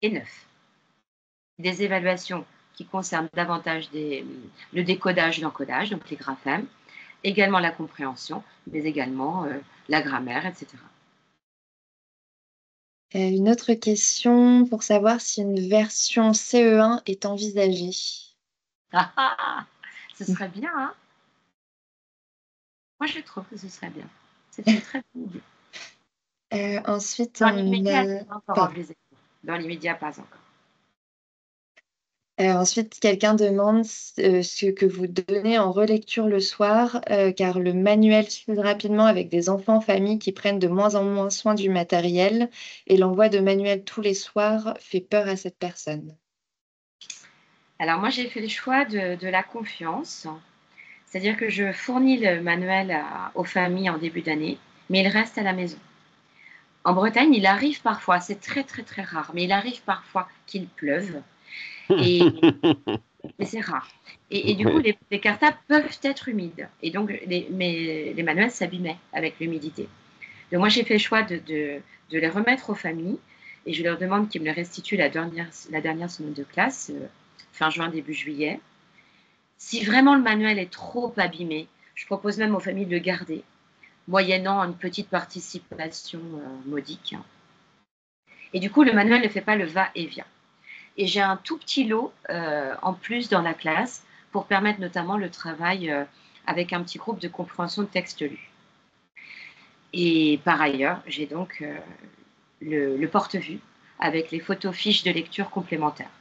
et 9. Des évaluations qui concernent davantage le décodage, l'encodage, donc les graphèmes, également la compréhension, mais également la grammaire, etc. Une autre question pour savoir si une version CE1 est envisagée. Ah, ah, ce serait bien, hein? Moi, je trouve que ce serait bien. C'est une très bonne idée. Ensuite, Dans on l'immédiat, a... c'est pas encore Pardon. envisagé. Dans l'immédiat, pas encore. Ensuite, quelqu'un demande ce que vous donnez en relecture le soir, car le manuel suit rapidement avec des enfants en famille qui prennent de moins en moins soin du matériel et l'envoi de manuels tous les soirs fait peur à cette personne. Alors, moi, j'ai fait le choix de la confiance. C'est-à-dire que je fournis le manuel aux familles en début d'année, mais il reste à la maison. En Bretagne, il arrive parfois, c'est très très très rare, mais il arrive parfois qu'il pleuve, et, mais c'est rare. Et du coup, Ouais. les cartables peuvent être humides, et donc les manuels s'abîmaient avec l'humidité. Donc moi, j'ai fait le choix de les remettre aux familles, et je leur demande qu'ils me les restituent la dernière semaine de classe, fin juin, début juillet. Si vraiment le manuel est trop abîmé, je propose même aux familles de le garder, moyennant une petite participation modique. Et du coup, le manuel ne fait pas le va-et-vient. Et j'ai un tout petit lot en plus dans la classe pour permettre notamment le travail avec un petit groupe de compréhension de texte lu. Et par ailleurs, j'ai donc le porte-vue avec les photos fiches de lecture complémentaires.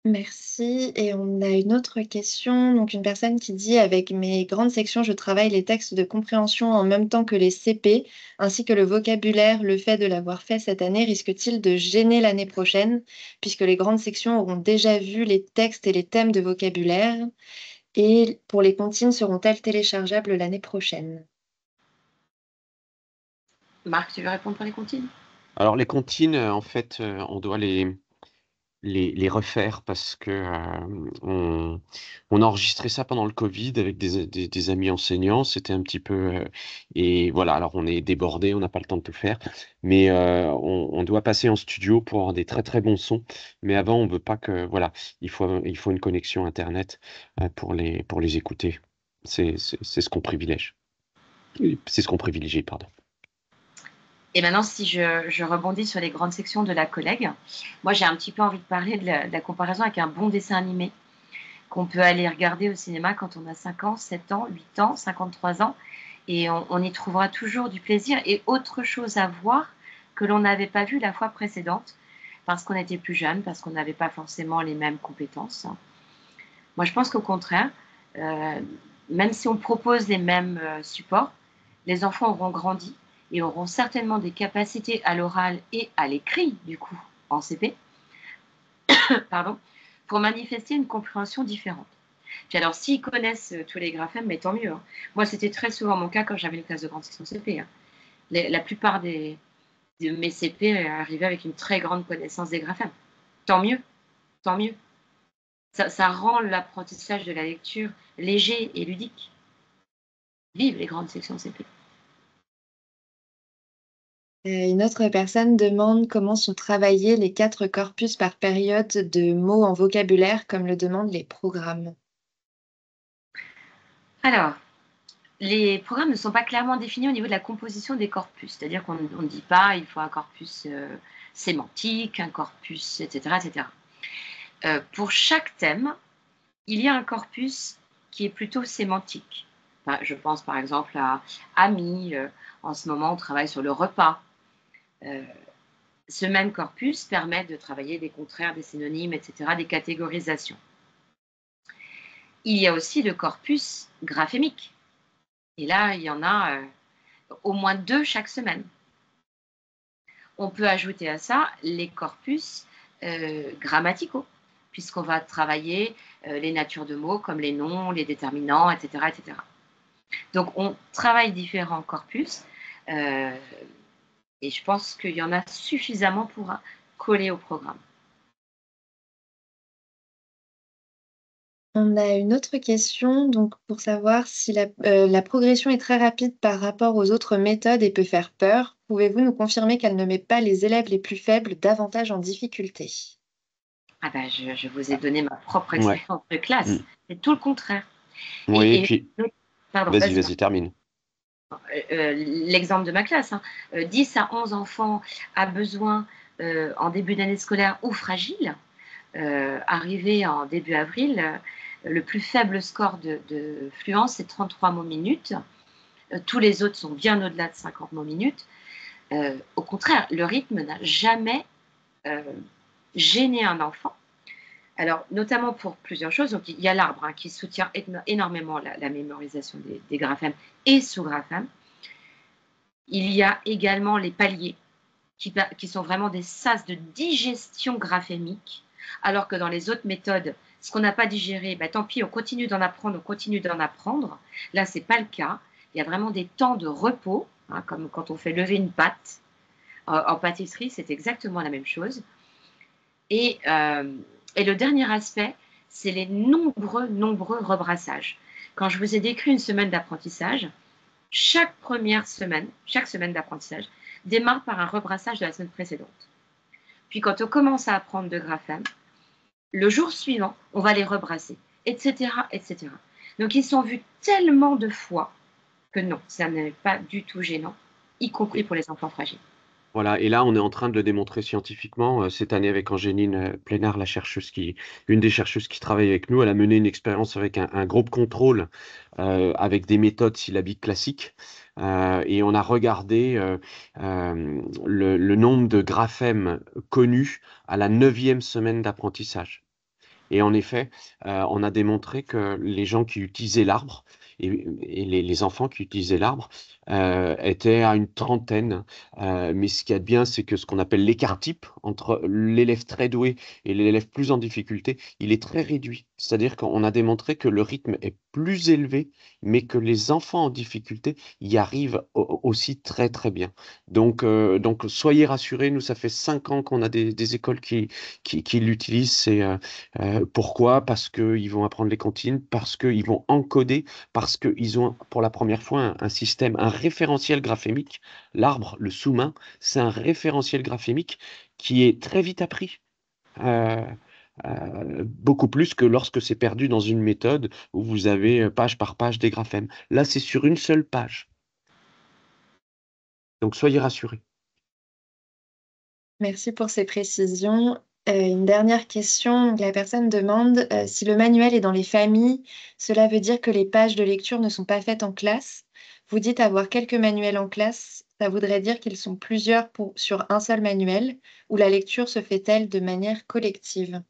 Merci. Et on a une autre question. Donc, une personne qui dit: «Avec mes grandes sections, je travaille les textes de compréhension en même temps que les CP, ainsi que le vocabulaire. Le fait de l'avoir fait cette année risque-t-il de gêner l'année prochaine, puisque les grandes sections auront déjà vu les textes et les thèmes de vocabulaire? Et pour les comptines, seront-elles téléchargeables l'année prochaine?» Marc, tu veux répondre pour les comptines? Alors les comptines, en fait, on doit les refaire parce que, on a enregistré ça pendant le covid avec des amis enseignants. C'était un petit peu, et voilà, alors on est débordé, on n'a pas le temps de tout faire, mais on doit passer en studio pour avoir des très, très bons sons. Mais avant, on veut pas que voilà, il faut une connexion internet, pour les écouter. C'est ce qu'on privilège. C'est ce qu'on privilégie, pardon. Et maintenant, si je rebondis sur les grandes sections de la collègue, moi j'ai un petit peu envie de parler de la comparaison avec un bon dessin animé qu'on peut aller regarder au cinéma quand on a 5 ans, 7 ans, 8 ans, 53 ans, et on y trouvera toujours du plaisir et autre chose à voir que l'on n'avait pas vu la fois précédente, parce qu'on était plus jeune, parce qu'on n'avait pas forcément les mêmes compétences. Moi, je pense qu'au contraire, euh, même si on propose les mêmes supports, les enfants auront grandi et auront certainement des capacités à l'oral et à l'écrit, du coup, en CP, pardon, pour manifester une compréhension différente. Puis alors, s'ils connaissent tous les graphèmes, mais tant mieux, hein. Moi, c'était très souvent mon cas quand j'avais une classe de grande section CP, hein. La plupart de mes CP arrivaient avec une très grande connaissance des graphèmes. Tant mieux, tant mieux. Ça rend l'apprentissage de la lecture léger et ludique. Vive les grandes sections CP. Une autre personne demande comment sont travaillés les 4 corpus par période de mots en vocabulaire, comme le demandent les programmes. Alors, les programmes ne sont pas clairement définis au niveau de la composition des corpus, c'est-à-dire qu'on ne dit pas il faut un corpus sémantique, un corpus, etc. etc. Pour chaque thème, il y a un corpus qui est plutôt sémantique. Enfin, je pense par exemple à amis, en ce moment on travaille sur le repas. Ce même corpus permet de travailler des contraires, des synonymes, etc., des catégorisations. Il y a aussi le corpus graphémique. Et là, il y en a au moins 2 chaque semaine. On peut ajouter à ça les corpus grammaticaux, puisqu'on va travailler les natures de mots comme les noms, les déterminants, etc. etc. Donc, on travaille différents corpus et je pense qu'il y en a suffisamment pour coller au programme. On a une autre question, donc pour savoir si la progression est très rapide par rapport aux autres méthodes et peut faire peur. Pouvez-vous nous confirmer qu'elle ne met pas les élèves les plus faibles davantage en difficulté? Ah ben, je vous ai donné ma propre Ouais. expérience de classe. Mm. C'est tout le contraire. Oui, et Et puis, pardon, vas-y, vas-y. vas-y, termine. L'exemple de ma classe, 10 à 11 enfants a besoin en début d'année scolaire ou fragile. Arrivé en début avril, le plus faible score de fluence, c'est 33 mots minutes. Tous les autres sont bien au-delà de 50 mots minutes. Au contraire, le rythme n'a jamais gêné un enfant. Alors, notamment pour plusieurs choses. Donc, il y a l'arbre qui soutient énormément la mémorisation des graphèmes et sous-graphèmes. Il y a également les paliers qui sont vraiment des sas de digestion graphémique, alors que dans les autres méthodes, ce qu'on n'a pas digéré, bah, tant pis, on continue d'en apprendre, on continue d'en apprendre. Là, ce n'est pas le cas. Il y a vraiment des temps de repos, comme quand on fait lever une pâte. En pâtisserie, c'est exactement la même chose. Et le dernier aspect, c'est les nombreux rebrassages. Quand je vous ai décrit une semaine d'apprentissage, chaque semaine d'apprentissage démarre par un rebrassage de la semaine précédente. Puis quand on commence à apprendre de graphèmes, le jour suivant, on va les rebrasser, etc., etc. Donc ils sont vus tellement de fois que non, ça n'est pas du tout gênant, y compris pour les enfants fragiles. Voilà, et là, on est en train de le démontrer scientifiquement. Cette année, avec Angéline Plénard, une des chercheuses qui travaille avec nous, elle a mené une expérience avec un groupe contrôle avec des méthodes syllabiques classiques. Et on a regardé le nombre de graphèmes connus à la 9e semaine d'apprentissage. Et en effet, on a démontré que les gens qui utilisaient l'arbre et les enfants qui utilisaient l'arbre étaient à une trentaine. Mais ce qu'il y a de bien, c'est que ce qu'on appelle l'écart type entre l'élève très doué et l'élève plus en difficulté, il est très réduit. C'est-à-dire qu'on a démontré que le rythme est plus élevé, mais que les enfants en difficulté y arrivent aussi très très bien. Donc soyez rassurés, nous, ça fait 5 ans qu'on a des écoles qui l'utilisent. Pourquoi? Parce qu'ils vont apprendre les comptines, parce qu'ils vont encoder, parce qu'ils ont pour la première fois un système, un référentiel graphémique. L'arbre, le sous-main, c'est un référentiel graphémique qui est très vite appris. Euh, Beaucoup plus que lorsque c'est perdu dans une méthode où vous avez page par page des graphèmes. Là, c'est sur une seule page. Donc soyez rassurés. Merci pour ces précisions. Une dernière question. La personne demande si le manuel est dans les familles, cela veut dire que les pages de lecture ne sont pas faites en classe. Vous dites avoir quelques manuels en classe, ça voudrait dire qu'ils sont plusieurs sur un seul manuel, ou la lecture se fait-elle de manière collective?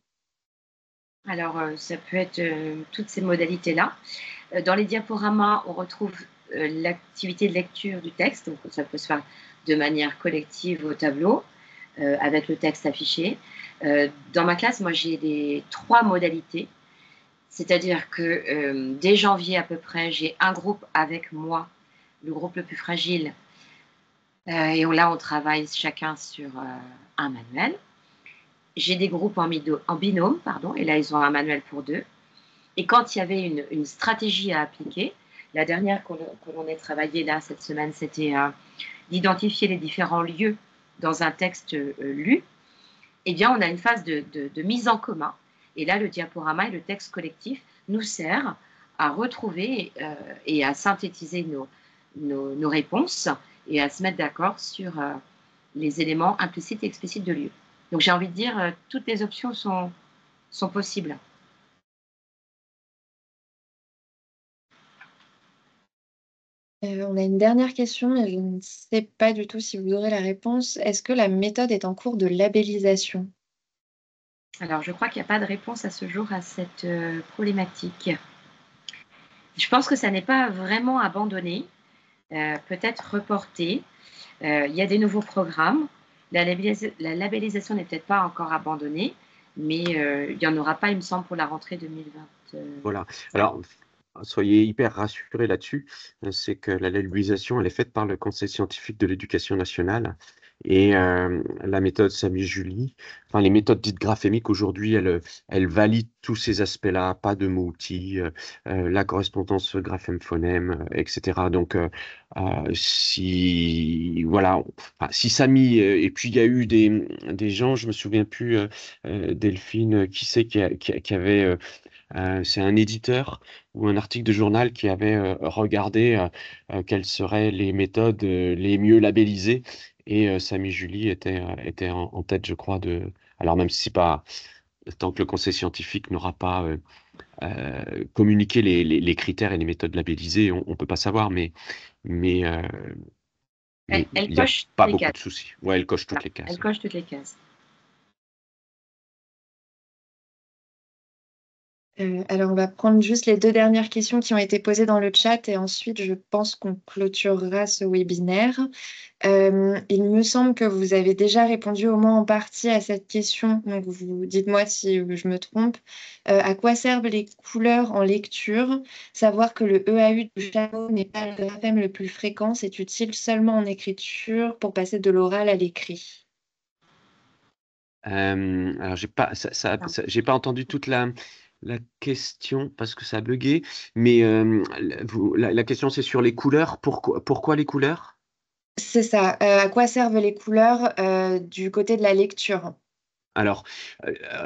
Alors, ça peut être toutes ces modalités-là. Dans les diaporamas, on retrouve l'activité de lecture du texte, donc ça peut se faire de manière collective au tableau, avec le texte affiché. Dans ma classe, moi, j'ai les 3 modalités, c'est-à-dire que dès janvier à peu près, j'ai un groupe avec moi, le groupe le plus fragile, et là, on travaille chacun sur un manuel. j'ai des groupes en binôme, pardon, et là, ils ont un manuel pour deux. Et quand il y avait une stratégie à appliquer, la dernière que l'on ait travaillé là cette semaine, c'était d'identifier les différents lieux dans un texte lu. Eh bien, on a une phase de mise en commun. Et là, le diaporama et le texte collectif nous sert à retrouver et à synthétiser nos réponses et à se mettre d'accord sur les éléments implicites et explicites de lieu. Donc, j'ai envie de dire, toutes les options sont possibles. On a une dernière question, mais je ne sais pas du tout si vous aurez la réponse. Est-ce que la méthode est en cours de labellisation? Alors, je crois qu'il n'y a pas de réponse à ce jour à cette problématique. Je pense que ça n'est pas vraiment abandonné, peut-être reporté. Il y a des nouveaux programmes. La labellisation n'est peut-être pas encore abandonnée, mais il n'y en aura pas, il me semble, pour la rentrée 2020. Voilà. Alors, soyez hyper rassurés là-dessus. C'est que la labellisation, elle est faite par le Conseil scientifique de l'éducation nationale. Et la méthode Samy-Julie, enfin les méthodes dites graphémiques aujourd'hui, elles valident tous ces aspects-là, pas de mots-outils, la correspondance graphème-phonème, etc. Donc, si voilà, enfin, si Samy, et puis il y a eu des gens, je me souviens plus, Delphine, qui c'est qui avait c'est un éditeur ou un article de journal qui avait regardé quelles seraient les méthodes les mieux labellisées. Et Samy Julie était en tête, je crois, de. Alors, même si c'est pas. Tant que le conseil scientifique n'aura pas communiqué les critères et les méthodes labellisées, on ne peut pas savoir. Mais, euh, mais Elle il n'y a coche toutes pas les beaucoup cases. de soucis. Ouais, elle coche toutes Voilà, les cases. elle coche toutes les cases. Alors, on va prendre juste les 2 dernières questions qui ont été posées dans le chat et ensuite, je pense qu'on clôturera ce webinaire. Il me semble que vous avez déjà répondu au moins en partie à cette question, donc vous dites-moi si je me trompe. À quoi servent les couleurs en lecture? Savoir que le EAU du chameau n'est pas le graphème le plus fréquent, c'est utile seulement en écriture pour passer de l'oral à l'écrit. Alors, j'ai pas entendu toute la question parce que ça a bugué, mais la question c'est sur les couleurs. Pourquoi les couleurs? C'est ça. À quoi servent les couleurs du côté de la lecture? Alors,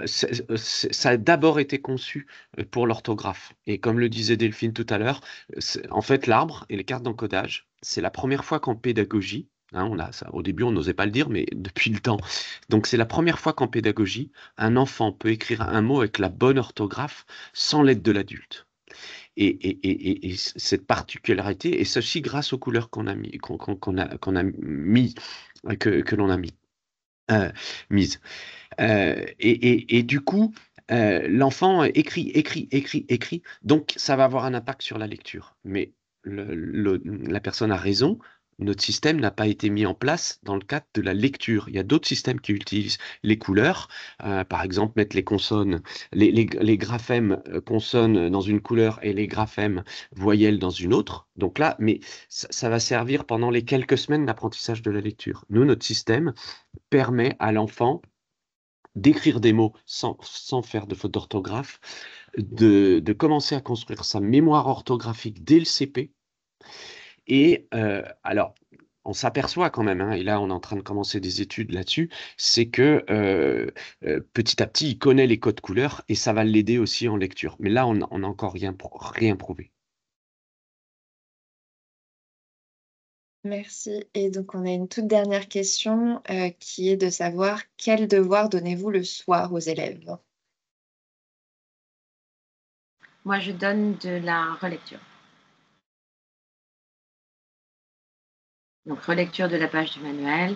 ça a d'abord été conçu pour l'orthographe. Et comme le disait Delphine tout à l'heure, en fait, l'arbre et les cartes d'encodage, c'est la première fois qu'en pédagogie, hein, au début, on n'osait pas le dire, mais depuis le temps. Donc, c'est la première fois qu'en pédagogie, un enfant peut écrire un mot avec la bonne orthographe sans l'aide de l'adulte. Et cette particularité, et ceci grâce aux couleurs qu'on a mis, qu'on a mis, que l'on a mis, mises. Et du coup, l'enfant écrit. Donc, ça va avoir un impact sur la lecture. Mais la personne a raison. Notre système n'a pas été mis en place dans le cadre de la lecture. Il y a d'autres systèmes qui utilisent les couleurs. Par exemple, mettre les consonnes, les graphèmes consonnes dans une couleur et les graphèmes voyelles dans une autre. Donc là, mais ça va servir pendant les quelques semaines d'apprentissage de la lecture. Nous, notre système permet à l'enfant d'écrire des mots sans faire de faute d'orthographe, de commencer à construire sa mémoire orthographique dès le CP. Et alors, on s'aperçoit quand même, hein, et là on est en train de commencer des études là-dessus, c'est que petit à petit, il connaît les codes couleurs et ça va l'aider aussi en lecture. Mais là, on n'a encore rien prouvé. Merci. Et donc, on a une toute dernière question qui est de savoir quel devoir donnez-vous le soir aux élèves? Moi, je donne de la relecture. Donc, relecture de la page du manuel,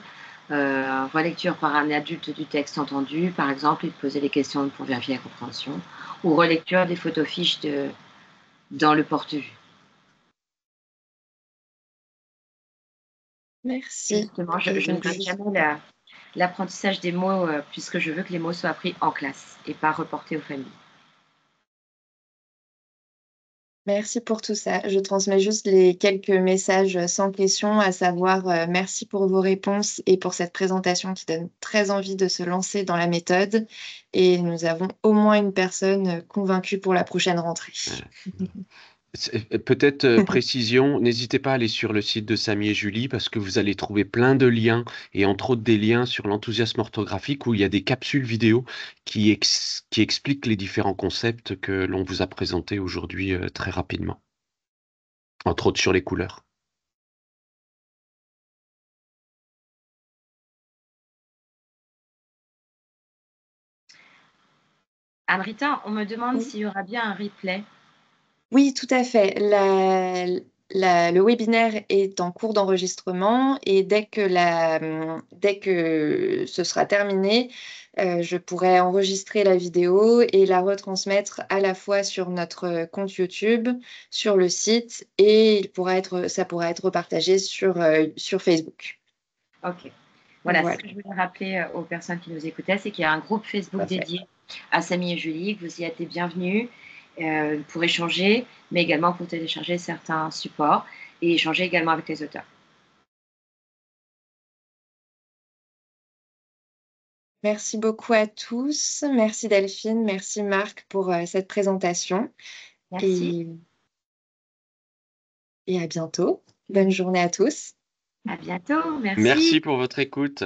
relecture par un adulte du texte entendu, par exemple, et de poser les questions pour vérifier la compréhension, ou relecture des photofiches dans le porte-vue. Merci. Justement, je ne donne jamais l'apprentissage des mots, puisque je veux que les mots soient appris en classe et pas reportés aux familles. Merci pour tout ça. Je transmets juste les quelques messages sans question, à savoir merci pour vos réponses et pour cette présentation qui donne très envie de se lancer dans la méthode. Et nous avons au moins une personne convaincue pour la prochaine rentrée. Peut-être précision, n'hésitez pas à aller sur le site de Samy et Julie parce que vous allez trouver plein de liens et entre autres des liens sur l'enthousiasme orthographique où il y a des capsules vidéo qui expliquent les différents concepts que l'on vous a présentés aujourd'hui très rapidement, entre autres sur les couleurs. Amrita, on me demande Oui. s'il y aura bien un replay. Oui, tout à fait. Le webinaire est en cours d'enregistrement et dès que ce sera terminé, je pourrai enregistrer la vidéo et la retransmettre à la fois sur notre compte YouTube, sur le site et ça pourra être repartagé sur Facebook. Ok. Voilà, Voilà. ce que je voulais rappeler aux personnes qui nous écoutaient, c'est qu'il y a un groupe Facebook Parfait. dédié à Samy et Julie, que vous y êtes les bienvenus pour échanger, mais également pour télécharger certains supports et échanger également avec les auteurs. Merci beaucoup à tous. Merci Delphine, merci Marc pour cette présentation. Merci. Et à bientôt. Bonne journée à tous. À bientôt. Merci. Merci pour votre écoute.